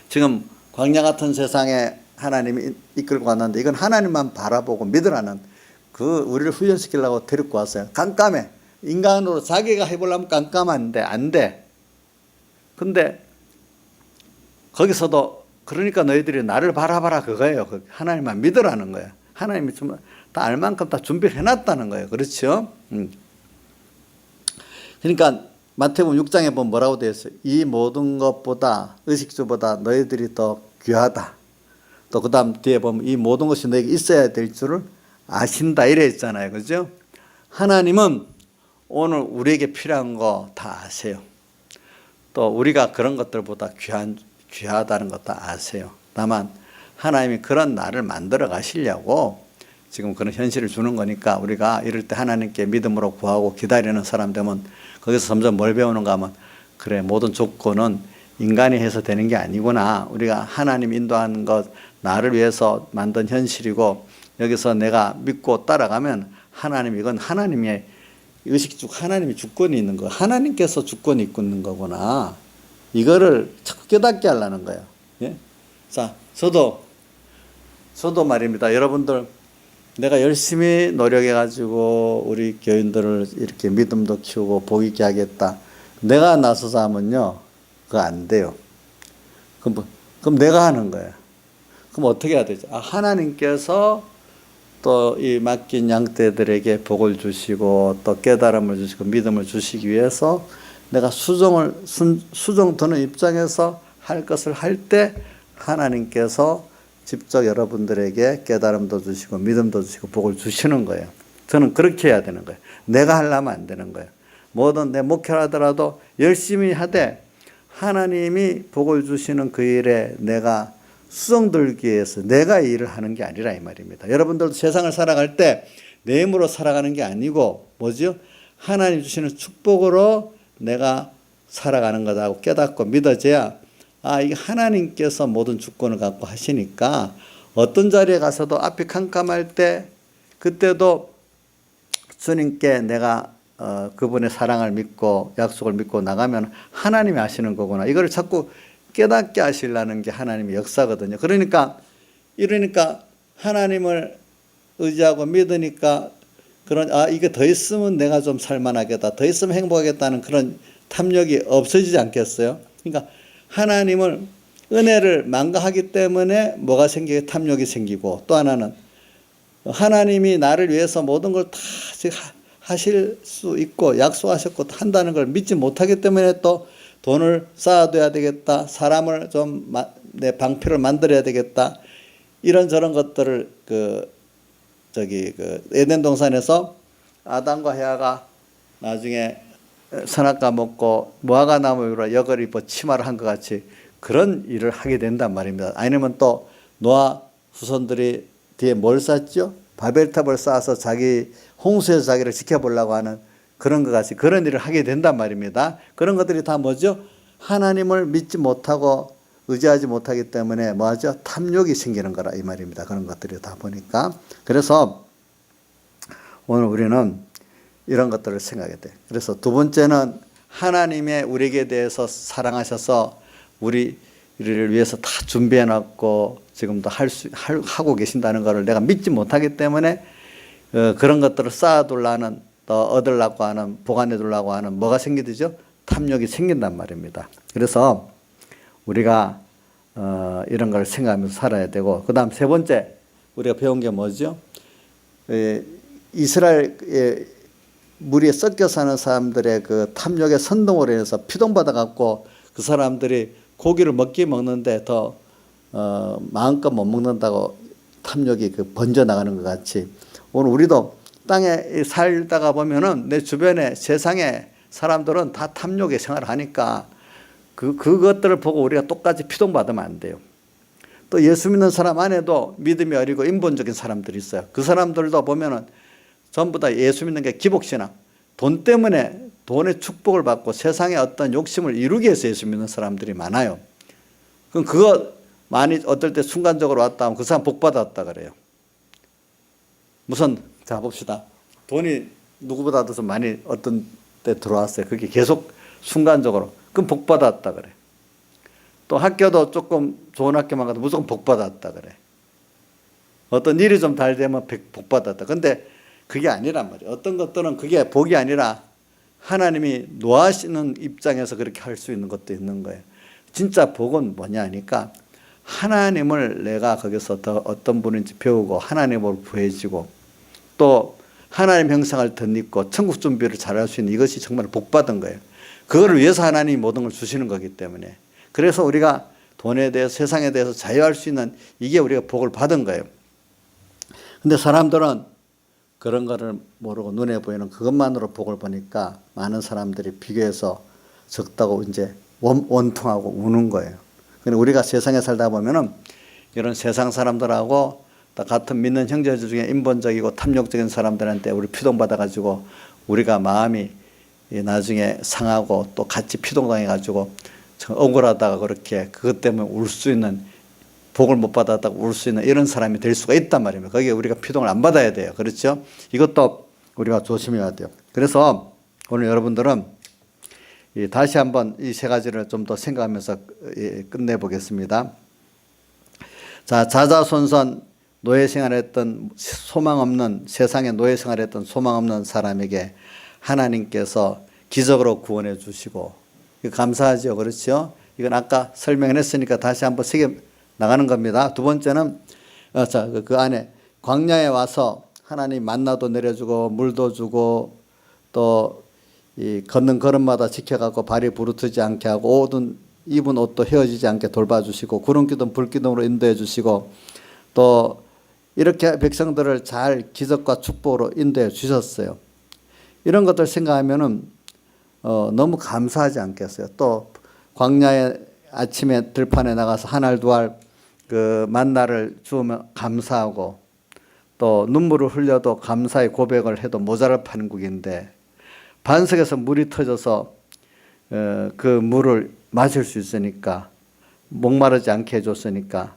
지금 광야 같은 세상에 하나님이 이끌고 왔는데 이건 하나님만 바라보고 믿으라는 우리를 훈련시키려고 데리고 왔어요. 깜깜해. 인간으로 자기가 해보려면 깜깜한데 안 돼. 근데 거기서도 그러니까 너희들이 나를 바라봐라 그거예요. 하나님만 믿으라는 거예요. 하나님이 다 알 만큼 다 준비를 해놨다는 거예요. 그렇죠? 그러니까 마태복음 6장에 보면 뭐라고 되어 있어요? 이 모든 것보다 의식주보다 너희들이 더 귀하다. 또 그 다음 뒤에 보면 이 모든 것이 너에게 있어야 될 줄을 아신다 이래 있잖아요. 그죠? 하나님은 오늘 우리에게 필요한 거 다 아세요. 또 우리가 그런 것들보다 귀한 귀하다는 것도 아세요. 다만 하나님이 그런 나를 만들어 가시려고 지금 그런 현실을 주는 거니까 우리가 이럴 때 하나님께 믿음으로 구하고 기다리는 사람 되면 거기서 점점 뭘 배우는가 하면 그래, 모든 조건은 인간이 해서 되는 게 아니구나. 우리가 하나님 인도하는 것, 나를 위해서 만든 현실이고 여기서 내가 믿고 따라가면 하나님, 이건 하나님의 의식적 하나님이 주권이 있는 거, 하나님께서 주권이 있는 거구나. 이거를 자꾸 깨닫게 하려는 거예요. 예? 자, 저도 말입니다. 여러분들, 내가 열심히 노력해가지고 우리 교인들을 이렇게 믿음도 키우고 복 있게 하겠다. 내가 나서서 하면요, 그거 안 돼요. 그럼 내가 하는 거예요. 그럼 어떻게 해야 되죠? 하나님께서 또 이 맡긴 양떼들에게 복을 주시고 또 깨달음을 주시고 믿음을 주시기 위해서 내가 수종 드는 입장에서 할 것을 할 때 하나님께서 직접 여러분들에게 깨달음도 주시고 믿음도 주시고 복을 주시는 거예요. 저는 그렇게 해야 되는 거예요. 내가 하려면 안 되는 거예요. 뭐든 내 목표를 하더라도 열심히 하되 하나님이 복을 주시는 그 일에 내가 수정 들기 위해서 내가 이 일을 하는 게 아니라 이 말입니다. 여러분들도 세상을 살아갈 때 내 힘으로 살아가는 게 아니고 뭐죠? 하나님 주시는 축복으로 내가 살아가는 거다고 깨닫고 믿어져야 이게 하나님께서 모든 주권을 갖고 하시니까 어떤 자리에 가서도 앞이 캄캄할 때 그때도 주님께 내가 그분의 사랑을 믿고 약속을 믿고 나가면 하나님이 하시는 거구나. 이걸 자꾸 깨닫게 하시려는 게 하나님의 역사거든요. 그러니까 하나님을 의지하고 믿으니까 이게 더 있으면 내가 좀 살만하겠다. 더 있으면 행복하겠다는 그런 탐욕이 없어지지 않겠어요? 그러니까 하나님을 은혜를 망가하기 때문에 뭐가 생기게 탐욕이 생기고 또 하나는 하나님이 나를 위해서 모든 걸 다 하실 수 있고 약속하셨고 한다는 걸 믿지 못하기 때문에 또 돈을 쌓아둬야 되겠다. 사람을 좀 내 방패를 만들어야 되겠다. 이런저런 것들을 에덴 동산에서 아담과 헤아가 나중에 선악과 먹고 무화과 나무 위로 역을 입어 치마를 한 것 같이 그런 일을 하게 된단 말입니다. 아니면 또 노아 후손들이 뒤에 뭘 쌓았죠? 바벨탑을 쌓아서 홍수에서 자기를 지켜보려고 하는 그런 것 같이 그런 일을 하게 된단 말입니다. 그런 것들이 다 뭐죠? 하나님을 믿지 못하고 의지하지 못하기 때문에 뭐하죠? 탐욕이 생기는 거라 이 말입니다. 그런 것들이 다 보니까. 그래서 오늘 우리는 이런 것들을 생각해야 돼요. 그래서 두 번째는 하나님의 우리에게 대해서 사랑하셔서 우리를 위해서 다 준비해 놨고 지금도 하고 계신다는 것을 내가 믿지 못하기 때문에 그런 것들을 쌓아두려는 또 얻으려고 하는 보관해 두려고 하는 뭐가 생기죠? 탐욕이 생긴단 말입니다. 그래서 우리가 이런 걸 생각하면서 살아야 되고 그 다음 세 번째 우리가 배운 게 뭐죠? 이스라엘 무리에 섞여 사는 사람들의 그 탐욕의 선동으로 인해서 피동받아 갖고 그 사람들이 고기를 먹는데 더 마음껏 못 먹는다고 탐욕이 번져나가는 것 같이 오늘 우리도 땅에 살다가 보면은 내 주변에 세상에 사람들은 다 탐욕의 생활을 하니까 그것들을 보고 우리가 똑같이 피동받으면 안 돼요. 또 예수 믿는 사람 안에도 믿음이 어리고 인본적인 사람들이 있어요. 그 사람들도 보면은 전부 다 예수 믿는 게 기복신앙. 돈 때문에 돈의 축복을 받고 세상의 어떤 욕심을 이루기 위해서 예수 믿는 사람들이 많아요. 그럼 그거 많이 어떨 때 순간적으로 왔다 하면 그 사람 복 받았다 그래요. 자 봅시다. 돈이 누구보다도 좀 많이 어떤 때 들어왔어요. 그게 계속 순간적으로. 그럼 복 받았다 그래. 또 학교도 조금 좋은 학교만 가도 무조건 복 받았다 그래. 어떤 일이 좀 잘 되면 복 받았다. 근데 그게 아니란 말이에요. 어떤 것들은 그게 복이 아니라 하나님이 노하시는 입장에서 그렇게 할 수 있는 것도 있는 거예요. 진짜 복은 뭐냐 하니까 하나님을 내가 거기서 더 어떤 분인지 배우고 하나님을 구해지고 또 하나님 형상을 덧입고 천국 준비를 잘할 수 있는 이것이 정말 복받은 거예요. 그거를 위해서 하나님이 모든 걸 주시는 거기 때문에 그래서 우리가 돈에 대해서 세상에 대해서 자유할 수 있는 이게 우리가 복을 받은 거예요. 근데 사람들은 그런 거를 모르고 눈에 보이는 그것만으로 복을 보니까 많은 사람들이 비교해서 적다고 이제 원통하고 우는 거예요. 그러니까 우리가 세상에 살다 보면은 이런 세상 사람들하고 같은 믿는 형제들 중에 인본적이고 탐욕적인 사람들한테 우리 피동받아가지고 우리가 마음이 나중에 상하고 또 같이 피동당해가지고 억울하다가 그렇게 그것 때문에 울 수 있는, 복을 못 받았다고 울 수 있는 이런 사람이 될 수가 있단 말입니다. 거기에 우리가 피동을 안 받아야 돼요. 그렇죠? 이것도 우리가 조심해야 돼요. 그래서 오늘 여러분들은 다시 한번 이 세 가지를 좀 더 생각하면서 끝내보겠습니다. 자, 자자손손 노예 생활했던 소망 없는, 세상에 노예 생활했던 소망 없는 사람에게 하나님께서 기적으로 구원해 주시고, 이거 감사하죠. 그렇죠? 이건 아까 설명을 했으니까 다시 한번 새겨 나가는 겁니다. 두 번째는 그 안에 광야에 와서 하나님 만나도 내려주고 물도 주고 또 이 걷는 걸음마다 지켜가고 발이 부르트지 않게 하고 옷은 입은 옷도 헤어지지 않게 돌봐주시고 구름기둥 불기둥으로 인도해 주시고 또 이렇게 백성들을 잘 기적과 축복으로 인도해 주셨어요. 이런 것들 생각하면은 너무 감사하지 않겠어요. 또 광야에 아침에 들판에 나가서 한 알 두 알 그 만나를 주우면 감사하고 또 눈물을 흘려도 감사의 고백을 해도 모자랄 판국인데 반석에서 물이 터져서 그 물을 마실 수 있으니까 목마르지 않게 해줬으니까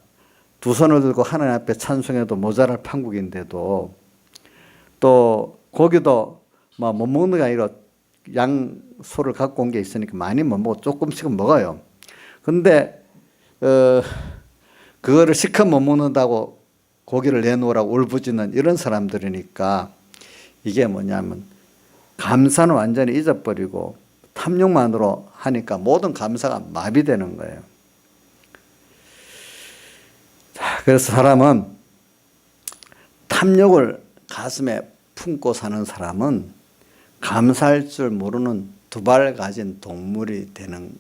두 손을 들고 하나님 앞에 찬송해도 모자랄 판국인데도 또 고기도 못 먹는 게 아니라 양소를 갖고 온 게 있으니까 많이 못 먹고 조금씩은 먹어요. 근데 그거를 실컷 못 먹는다고 고기를 내놓으라고 울부짖는 이런 사람들이니까 이게 뭐냐면 감사는 완전히 잊어버리고 탐욕만으로 하니까 모든 감사가 마비되는 거예요. 그래서 사람은 탐욕을 가슴에 품고 사는 사람은 감사할 줄 모르는 두 발 가진 동물이 되는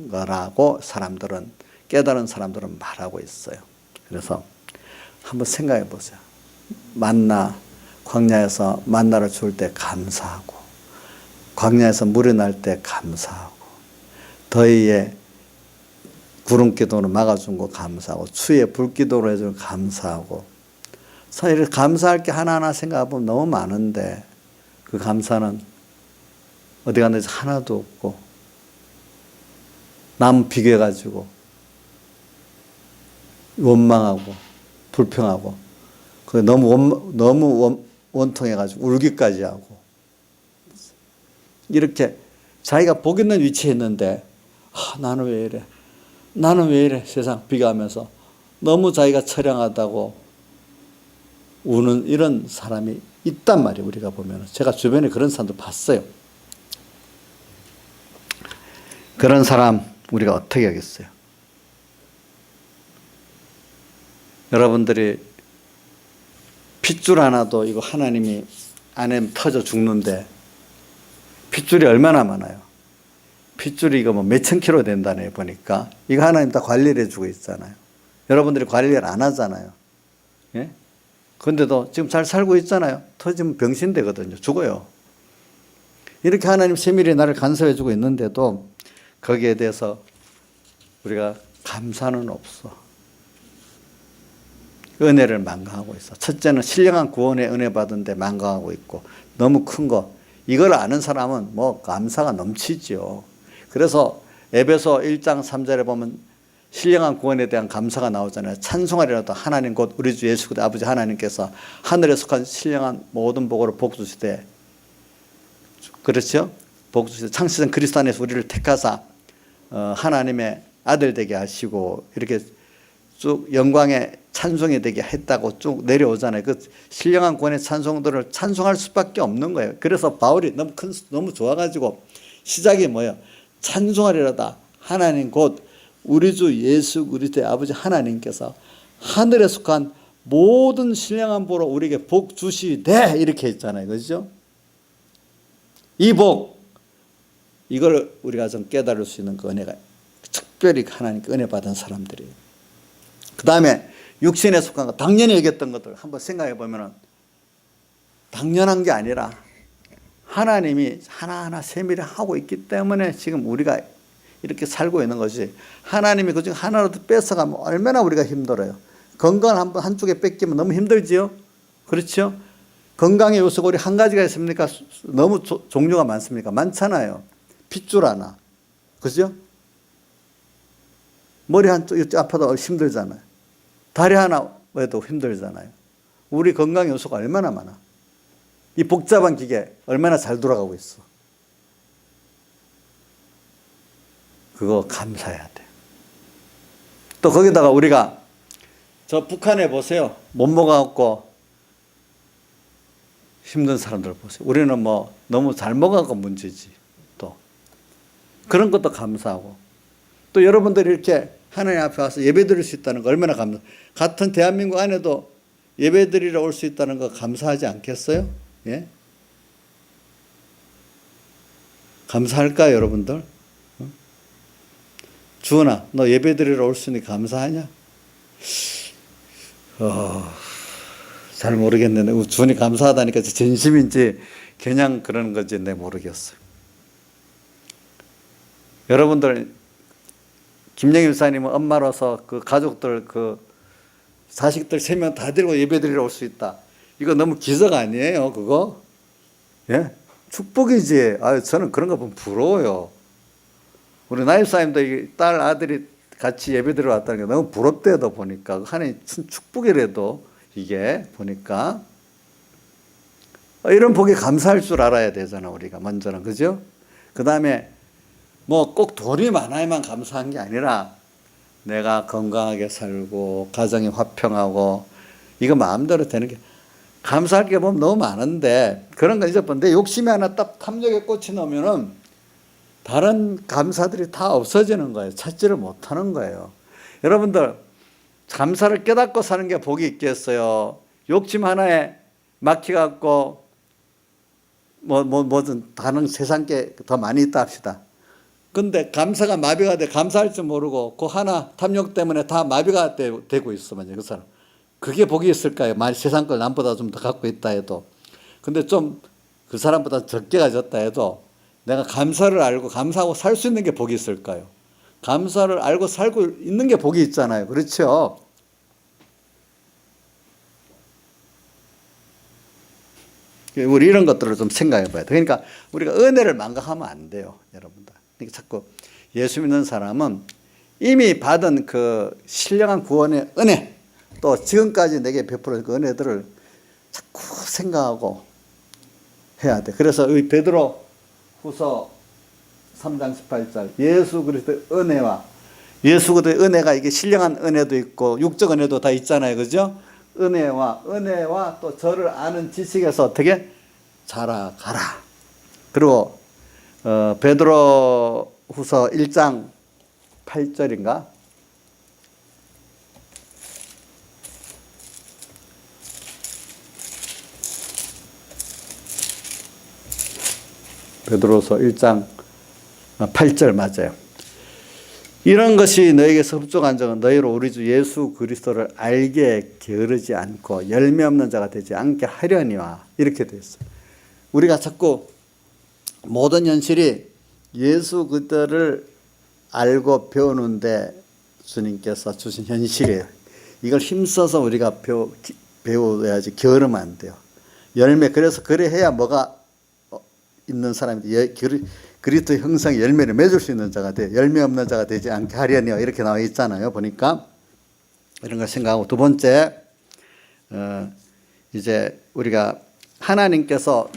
거라고 사람들은, 깨달은 사람들은 말하고 있어요. 그래서 한번 생각해 보세요. 만나, 광야에서 만나를 줄 때 감사하고, 광야에서 물이 날 때 감사하고, 더위에 구름기둥으로 막아준 거 감사하고, 추위에 불기둥으로 해준 거 감사하고, 사실 감사할 게 하나하나 생각해보면 너무 많은데 그 감사는 어디 갔는지 하나도 없고 남 비교해가지고 원망하고 불평하고 너무 원통해가지고 울기까지 하고 이렇게 자기가 복 있는 위치에 있는데 나는 왜 이래? 나는 왜 이래? 세상 비교하면서 너무 자기가 처량하다고 우는 이런 사람이 있단 말이에요. 우리가 보면 제가 주변에 그런 사람도 봤어요. 그런 사람 우리가 어떻게 하겠어요? 여러분들이 핏줄 하나도 이거 하나님이 안에 터져 죽는데 핏줄이 얼마나 많아요? 핏줄이 이거 뭐 몇천 킬로 된다네 보니까 이거 하나님 다 관리를 해주고 있잖아요. 여러분들이 관리를 안 하잖아요. 예? 그런데도 지금 잘 살고 있잖아요. 터지면 병신되거든요. 죽어요. 이렇게 하나님 세밀히 나를 간섭해주고 있는데도 거기에 대해서 우리가 감사는 없어. 은혜를 만강하고 있어. 첫째는 신령한 구원의 은혜 받은데 만강하고 있고 너무 큰 거. 이걸 아는 사람은 뭐 감사가 넘치죠. 그래서 에베소 1장 3절에 보면 신령한 구원에 대한 감사가 나오잖아요. 찬송하리라도 하나님 곧 우리 주 예수 그리스도 아버지 하나님께서 하늘에 속한 신령한 모든 복으로 복 주시되, 그렇죠? 복 주시되 창세전 그리스도 안에서 우리를 택하사 하나님의 아들 되게 하시고 이렇게 쭉 영광의 찬송이 되게 했다고 쭉 내려오잖아요. 그 신령한 구원의 찬송들을 찬송할 수밖에 없는 거예요. 그래서 바울이 너무 좋아가지고 시작이 뭐예요? 찬송하리라다 하나님 곧 우리 주 예수 그리스도의 아버지 하나님께서 하늘에 속한 모든 신령한 복으로 우리에게 복 주시되 이렇게 했잖아요. 그렇죠? 이 복, 이걸 우리가 좀 깨달을 수 있는 그 은혜가 특별히 하나님께 은혜 받은 사람들이에요. 그 다음에 육신에 속한 거, 당연히 얘기했던 것들 한번 생각해 보면 당연한 게 아니라 하나님이 하나하나 세밀히 하고 있기 때문에 지금 우리가 이렇게 살고 있는 것이 하나님이 그중 하나라도 뺏어가면 얼마나 우리가 힘들어요. 건강을 한쪽에 뺏기면 너무 힘들지요. 그렇죠? 건강의 요소가 우리 한 가지가 있습니까? 너무 종류가 많습니까? 많잖아요. 핏줄 하나. 그죠? 머리 한쪽 아파도 힘들잖아요. 다리 하나 해도 힘들잖아요. 우리 건강 요소가 얼마나 많아. 이 복잡한 기계 얼마나 잘 돌아가고 있어. 그거 감사해야 돼. 또 거기다가 우리가 저 북한에 보세요. 못 먹어갖고 힘든 사람들 보세요. 우리는 뭐 너무 잘 먹어갖고 문제지. 또 그런 것도 감사하고, 또 여러분들이 이렇게 하나님 앞에 와서 예배 드릴 수 있다는 거 얼마나 감사. 같은 대한민국 안에도 예배 드리러 올 수 있다는 거 감사하지 않겠어요? 예? 감사할까요, 여러분들? 주은아, 너 예배 드리러 올 수 있으니 감사하냐? 잘 모르겠는데, 주은이 감사하다니까 진심인지 그냥 그런 건지 내 모르겠어요. 여러분들, 김영임 목사님은 엄마로서 그 가족들, 그 자식들 3명 다 데리고 예배 드리러 올 수 있다. 이거 너무 기적 아니에요, 그거? 예? 축복이지. 저는 그런 거 보면 부러워요. 우리 나입사님도 딸, 아들이 같이 예배 드리러 왔다는 게 너무 부럽대요, 보니까. 하나님 축복이라도 이게 보니까. 이런 복에 감사할 줄 알아야 되잖아, 우리가 먼저는. 그죠? 그 다음에 뭐 꼭 돈이 많아야만 감사한 게 아니라 내가 건강하게 살고 가정이 화평하고 이거 마음대로 되는 게, 감사할 게 보면 너무 많은데 그런 거 잊어버려. 내 욕심이 하나 딱 탐욕에 꽂혀 놓으면은 다른 감사들이 다 없어지는 거예요. 찾지를 못하는 거예요. 여러분들, 감사를 깨닫고 사는 게 복이 있겠어요? 욕심 하나에 막혀갖고 뭐든 다른 세상 게 더 많이 있다 합시다. 근데 감사가 마비가 돼 감사할 줄 모르고 그 하나 탐욕 때문에 다 마비가 되고 있으면 그 사람, 그게 복이 있을까요? 만약 세상 걸 남보다 좀 더 갖고 있다 해도. 근데 좀 그 사람보다 적게 가졌다 해도 내가 감사를 알고 감사하고 살 수 있는 게 복이 있을까요? 감사를 알고 살고 있는 게 복이 있잖아요. 그렇죠? 우리 이런 것들을 좀 생각해 봐야 돼. 그러니까 우리가 은혜를 망각하면 안 돼요, 여러분들. 그러니까 자꾸 예수 믿는 사람은 이미 받은 그 신령한 구원의 은혜, 또 지금까지 내게 베풀어 그 은혜들을 자꾸 생각하고 해야 돼. 그래서 이 베드로 후서 3장 18절, 예수 그리스도의 은혜와, 예수 그리스도의 은혜가 이게 신령한 은혜도 있고 육적 은혜도 다 있잖아요. 그죠? 은혜와 또 저를 아는 지식에서 어떻게 자라가라. 그리고 베드로 후서 1장 8절인가? 베드로서 1장 8절 맞아요. 이런 것이 너에게서 흡족한 적은 너희로 우리 주 예수 그리스도를 알게 게으르지 않고 열매 없는 자가 되지 않게 하려니와, 이렇게 되어 있어요. 우리가 자꾸 모든 현실이 예수 그리스도를 알고 배우는데 주님께서 주신 현실이에요. 이걸 힘써서 우리가 배워야지 게으르면 안 돼요. 열매, 그래서 그래 해야 뭐가 있는 사람이 그리스도 형상의 열매를 맺을 수 있는 자가 돼. 열매 없는 자가 되지 않게 하려니와, 이렇게 나와 있잖아요. 보니까 이런 걸 생각하고, 두 번째, 이제 우리가 하나님께서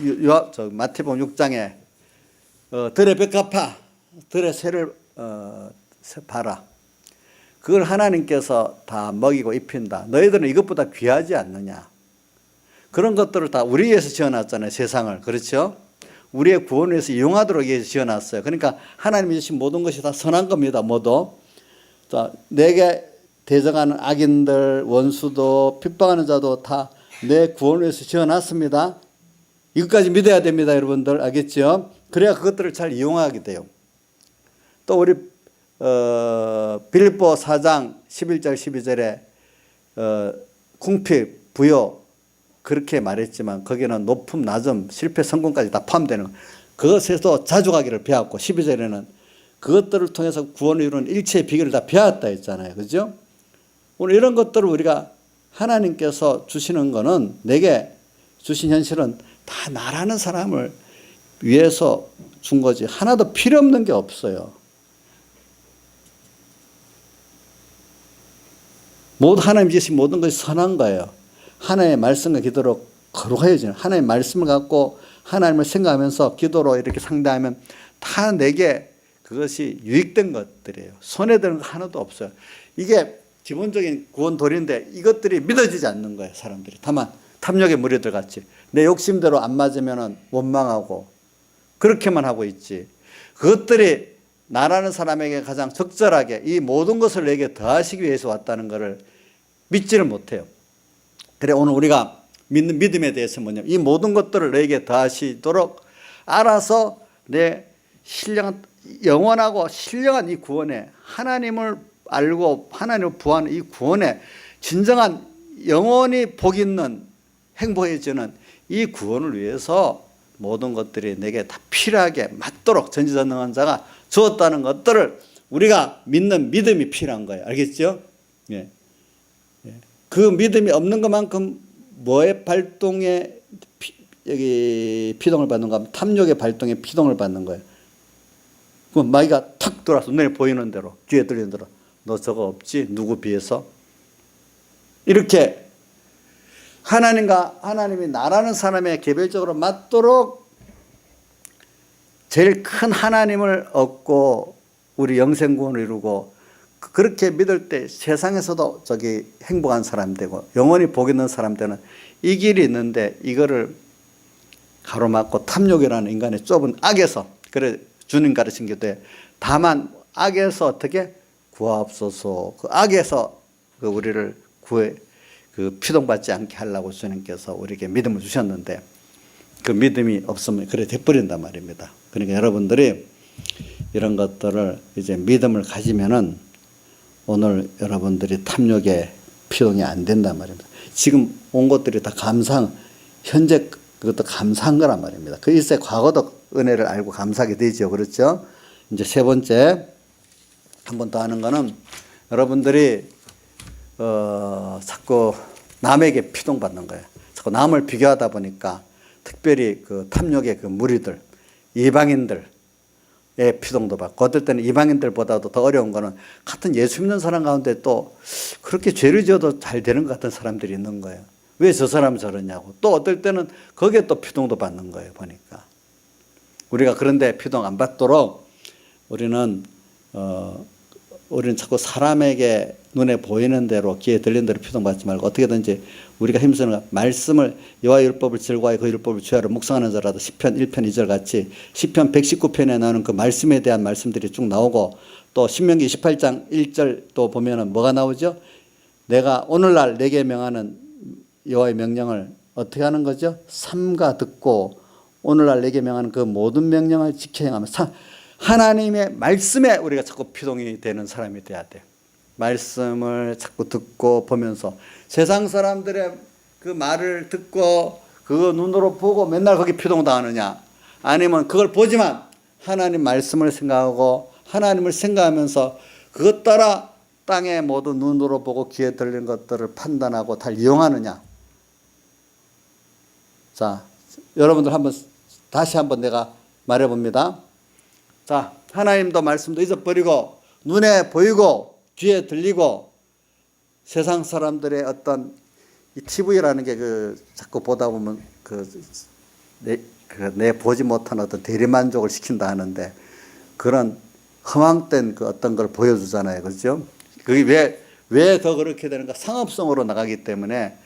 마태복음 6장에 들의 배 갚아, 들의 새를 봐라. 그걸 하나님께서 다 먹이고 입힌다. 너희들은 이것보다 귀하지 않느냐. 그런 것들을 다 우리 위해서 지어놨잖아요, 세상을. 그렇죠? 우리의 구원을 위해서 이용하도록 지어놨어요. 그러니까 하나님이 주신 모든 것이 다 선한 겁니다, 모두. 자, 내게 대적하는 악인들, 원수도, 핍박하는 자도 다 내 구원을 위해서 지어놨습니다. 이것까지 믿어야 됩니다, 여러분들. 알겠죠? 그래야 그것들을 잘 이용하게 돼요. 또 우리 빌립보 4장 11절 12절에 궁핍, 부요, 그렇게 말했지만 거기는 높음, 낮음, 실패, 성공까지 다 포함되는, 그것에서 자족하기를 배웠고, 12절에는 그것들을 통해서 구원을 이루는 일체의 비결을 다 배웠다 했잖아요. 그죠? 오늘 이런 것들을 우리가 하나님께서 주시는 거는, 내게 주신 현실은 다 나라는 사람을 위해서 준 거지 하나도 필요 없는 게 없어요. 모두 하나님 주신 모든 것이 선한 거예요. 하나님의 말씀과 기도로 거룩해지는, 하나님의 말씀을 갖고 하나님을 생각하면서 기도로 이렇게 상대하면 다 내게 그것이 유익된 것들이에요. 손해되는 거 하나도 없어요. 이게 기본적인 구원 도리인데 이것들이 믿어지지 않는 거예요. 사람들이. 다만 탐욕의 무리들 같이 내 욕심대로 안 맞으면 원망하고 그렇게만 하고 있지. 그것들이 나라는 사람에게 가장 적절하게 이 모든 것을 내게 더하시기 위해서 왔다는 것을 믿지를 못해요. 그래 오늘 우리가 믿는 믿음에 대해서 뭐냐면, 이 모든 것들을 내게 더하시도록 알아서 내 신령한, 영원하고 신령한 이 구원에, 하나님을 알고 하나님을 부하는 이 구원에, 진정한 영원히 복 있는 행복해지는 이 구원을 위해서 모든 것들이 내게 다 필요하게 맞도록 전지전능한 자가 주었다는 것들을 우리가 믿는 믿음이 필요한 거예요. 알겠죠? 예. 그 믿음이 없는 것만큼 뭐의 발동에 여기 피동을 받는 거 하면 탐욕의 발동에 피동을 받는 거예요. 그럼 마귀가 탁 돌아서 눈에 보이는 대로, 귀에 들리는 대로, 너 저거 없지? 누구 비해서? 이렇게 하나님과 하나님이 나라는 사람의 개별적으로 맞도록 제일 큰 하나님을 얻고 우리 영생구원을 이루고, 그렇게 믿을 때 세상에서도 저기 행복한 사람 되고 영원히 복 있는 사람 되는 이 길이 있는데, 이거를 가로막고 탐욕이라는 인간의 좁은 악에서, 그래 주님 가르친 게 돼. 다만 악에서 어떻게 구하옵소서. 그 악에서 그 우리를 구해 그 피동받지 않게 하려고 주님께서 우리에게 믿음을 주셨는데, 그 믿음이 없으면 그래 돼버린단 말입니다. 그러니까 여러분들이 이런 것들을 이제 믿음을 가지면은 오늘 여러분들이 탐욕에 피동이 안 된단 말입니다. 지금 온 것들이 다 감상, 현재 그것도 감사한 거란 말입니다. 그 일세 과거도 은혜를 알고 감사하게 되죠. 그렇죠? 이제 세 번째, 한 번 더 하는 거는, 여러분들이 자꾸 남에게 피동받는 거예요. 자꾸 남을 비교하다 보니까, 특별히 그 탐욕의 그 무리들, 이방인들의 피동도 받고, 어떨 때는 이방인들보다도 더 어려운 거는 같은 예수 믿는 사람 가운데 또 그렇게 죄를 지어도 잘 되는 것 같은 사람들이 있는 거예요. 왜 저 사람은 저러냐고. 또 어떨 때는 거기에 또 피동도 받는 거예요. 보니까 우리가 그런데 피동 안 받도록 우리는 자꾸 사람에게 눈에 보이는 대로, 귀에 들리는 대로 피동받지 말고, 어떻게든지 우리가 힘쓰는 말씀을, 여호와의 율법을 즐거워하여 그 율법을 주야로 묵상하는 자라도 시편 1편 2절 같이 시편 119편에 나오는 그 말씀에 대한 말씀들이 쭉 나오고, 또 신명기 28장 1절 또 보면은 뭐가 나오죠? 내가 오늘날 내게 명하는 여호와의 명령을 어떻게 하는 거죠? 삼가 듣고 오늘날 내게 명하는 그 모든 명령을 지켜 행하며, 하나님의 말씀에 우리가 자꾸 피동이 되는 사람이 돼야 돼요. 말씀을 자꾸 듣고 보면서, 세상 사람들의 그 말을 듣고 그거 눈으로 보고 맨날 거기 피동당하느냐, 아니면 그걸 보지만 하나님 말씀을 생각하고 하나님을 생각하면서 그것 따라 땅의 모든 눈으로 보고 귀에 들리는 것들을 판단하고 다 이용하느냐. 자, 여러분들 다시 한번 내가 말해봅니다. 자, 하나님도 말씀도 잊어버리고 눈에 보이고 귀에 들리고 세상 사람들의 어떤 이 TV라는 게 자꾸 보다 보면 내 보지 못한 어떤 대리만족을 시킨다 하는데, 그런 허황된 그 어떤 걸 보여주잖아요. 그렇죠? 그게 왜 더 그렇게 되는가? 상업성으로 나가기 때문에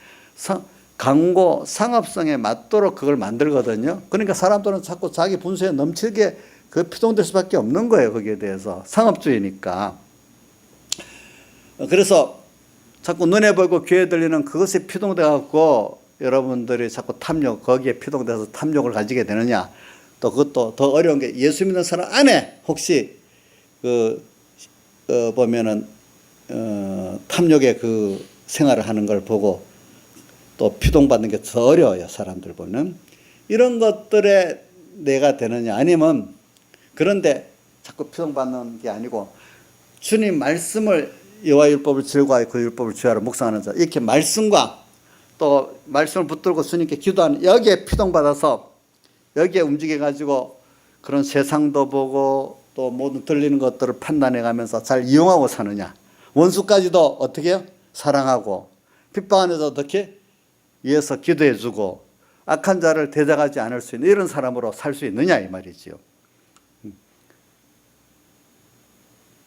광고 상업성에 맞도록 그걸 만들거든요. 그러니까 사람들은 자꾸 자기 분수에 넘치게 그 피동될 수밖에 없는 거예요. 거기에 대해서 상업주의니까. 그래서 자꾸 눈에 보이고 귀에 들리는 그것에 피동돼 갖고 여러분들이 자꾸 탐욕, 거기에 피동돼서 탐욕을 가지게 되느냐. 또 그것도 더 어려운 게, 예수 믿는 사람 안에 혹시 보면은 탐욕의 그 생활을 하는 걸 보고 또 피동받는 게 더 어려워요. 사람들 보면. 이런 것들에 내가 되느냐, 아니면 그런데 자꾸 피동받는 게 아니고 주님 말씀을 여호와 율법을 즐거워하여 그 율법을 주야로 묵상하는 자, 이렇게 말씀과 또 말씀을 붙들고 주님께 기도하는, 여기에 피동받아서 여기에 움직여 가지고 그런 세상도 보고 또 모든 들리는 것들을 판단해 가면서 잘 이용하고 사느냐, 원수까지도 어떻게 해요? 사랑하고 핍박하는 자도 어떻게 위해서 기도해 주고 악한 자를 대적하지 않을 수 있는 이런 사람으로 살 수 있느냐 이 말이지요.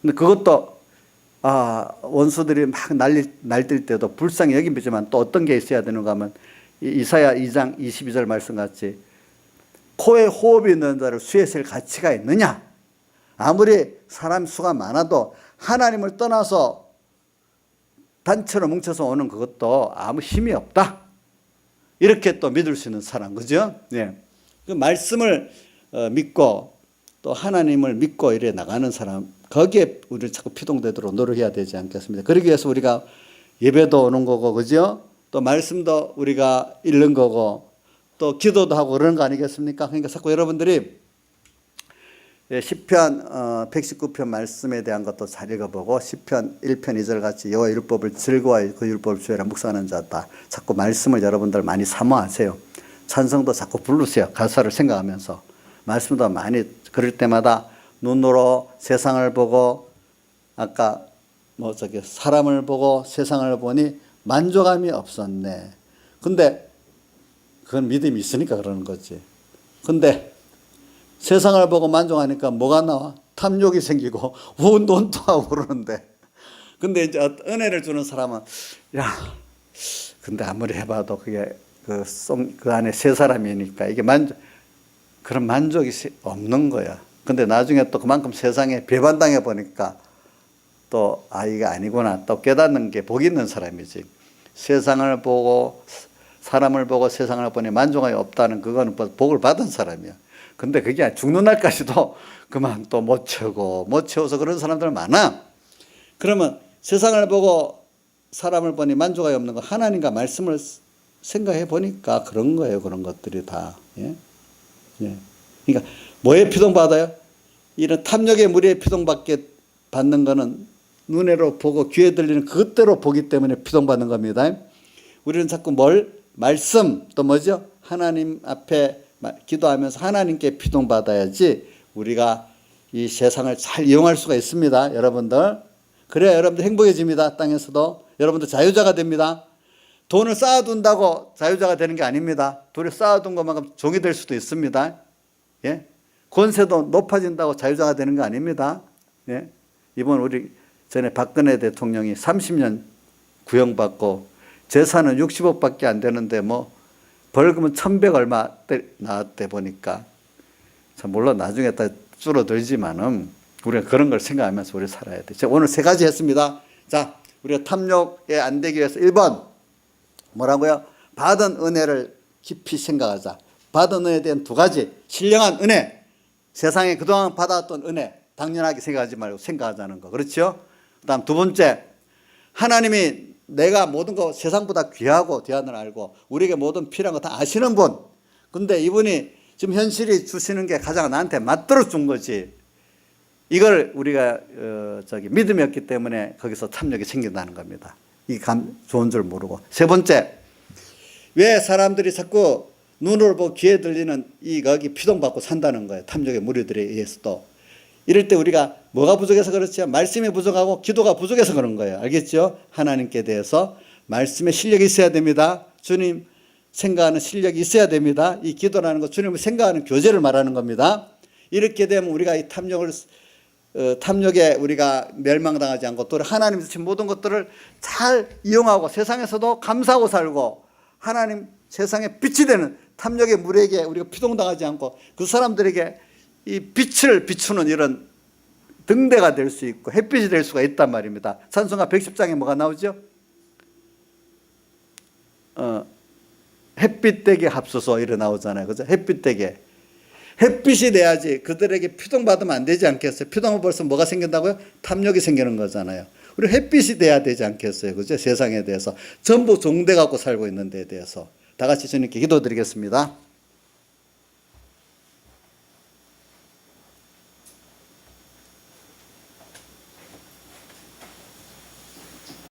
근데 그것도 원수들이 막 날뛸 때도 불쌍히 여기지만 또 어떤 게 있어야 되는가 하면 이사야 2장 22절 말씀같이 코에 호흡이 있는 자를 수에 쓸 가치가 있느냐. 아무리 사람 수가 많아도 하나님을 떠나서 단체로 뭉쳐서 오는 그것도 아무 힘이 없다. 이렇게 또 믿을 수 있는 사람, 그죠? 네. 그 말씀을 믿고 또 하나님을 믿고 이래 나가는 사람, 거기에 우리는 자꾸 피동되도록 노력해야 되지 않겠습니까? 그러기 위해서 우리가 예배도 오는 거고, 그죠? 또 말씀도 우리가 읽는 거고, 또 기도도 하고 그러는 거 아니겠습니까? 그러니까 자꾸 여러분들이 시편 119편 말씀에 대한 것도 잘 읽어보고, 시편 1편 2절 같이 여호와 율법을 즐거워하여 그 율법을 주야라 묵상하는 자다. 자꾸 말씀을 여러분들 많이 사모하세요. 찬성도 자꾸 부르세요. 가사를 생각하면서. 말씀도 많이 그럴 때마다 눈으로 세상을 보고, 아까 사람을 보고 세상을 보니 만족함이 없었네. 근데 그건 믿음이 있으니까 그러는 거지. 근데 세상을 보고 만족하니까 뭐가 나와? 탐욕이 생기고 논토하고 그러는데, 근데 이제 은혜를 주는 사람은 근데 아무리 해봐도 그게 그 안에 세 사람이니까 이게 그런 만족이 없는 거야. 근데 나중에 또 그만큼 세상에 배반당해 보니까 또 이게 아니구나 또 깨닫는 게 복 있는 사람이지. 세상을 보고 사람을 보고 세상을 보니 만족함이 없다는 그거는 복을 받은 사람이야. 근데 그게 죽는 날까지도 그만 또 못 채워서 그런 사람들 많아. 그러면 세상을 보고 사람을 보니 만족함이 없는 거, 하나님과 말씀을 생각해 보니까 그런 거예요. 그런 것들이 다. 예? 예. 그러니까 뭐에 피동받아요? 이런 탐욕의 무리에 받는 거는 눈으로 보고 귀에 들리는 그것대로 보기 때문에 피동받는 겁니다. 우리는 자꾸 말씀 또 뭐죠? 하나님 앞에 기도하면서 하나님께 피동받아야지 우리가 이 세상을 잘 이용할 수가 있습니다. 여러분들. 그래야 여러분들 행복해집니다. 땅에서도. 여러분들 자유자가 됩니다. 돈을 쌓아둔다고 자유자가 되는 게 아닙니다. 돈을 쌓아둔 것만큼 종이 될 수도 있습니다. 예? 권세도 높아진다고 자유자가 되는 거 아닙니다. 예? 이번 우리 전에 박근혜 대통령이 30년 구형받고 재산은 60억밖에 안 되는데 벌금은 1,100 얼마 나왔대 보니까 참 물론 나중에 다 줄어들지만은 우리가 그런 걸 생각하면서 우리 살아야 돼. 제가 오늘 3가지 했습니다. 자, 우리가 탐욕에 안 되기 위해서 1번 뭐라고요? 받은 은혜를 깊이 생각하자. 받은 은혜에 대한 2가지. 신령한 은혜. 세상에 그동안 받았던 은혜 당연하게 생각하지 말고 생각하자는 거. 그렇죠? 그 다음 2번째, 하나님이 내가 모든 거 세상보다 귀하고 귀한을 알고 우리에게 모든 필요한 거 다 아시는 분. 근데 이분이 지금 현실이 주시는 게 가장 나한테 맞들어 준 거지. 이걸 우리가 믿음이 없기 때문에 거기서 탐욕이 생긴다는 겁니다. 이 좋은 줄 모르고. 3번째, 왜 사람들이 자꾸 눈으로 보고 귀에 들리는 거기 피동받고 산다는 거예요. 탐욕의 무리들에 의해서도. 이럴 때 우리가 뭐가 부족해서 그렇죠? 말씀이 부족하고 기도가 부족해서 그런 거예요. 알겠죠? 하나님께 대해서 말씀에 실력이 있어야 됩니다. 주님 생각하는 실력이 있어야 됩니다. 이 기도라는 거 주님을 생각하는 교제를 말하는 겁니다. 이렇게 되면 우리가 이 탐욕에 우리가 멸망당하지 않고 또 하나님 주신 모든 것들을 잘 이용하고 세상에서도 감사하고 살고 하나님 세상에 빛이 되는 탐욕의 물에게 우리가 피동당하지 않고 그 사람들에게 이 빛을 비추는 이런 등대가 될 수 있고 햇빛이 될 수가 있단 말입니다. 찬송가 110장에 뭐가 나오죠? 햇빛 되게 합소서 이래 나오잖아요. 그죠? 햇빛 되게. 햇빛이 돼야지 그들에게 피동받으면 안 되지 않겠어요? 피동하면 벌써 뭐가 생긴다고요? 탐욕이 생기는 거잖아요. 우리 햇빛이 돼야 되지 않겠어요? 그죠? 세상에 대해서. 전부 종대 갖고 살고 있는 데에 대해서. 다 같이 주님께 기도드리겠습니다.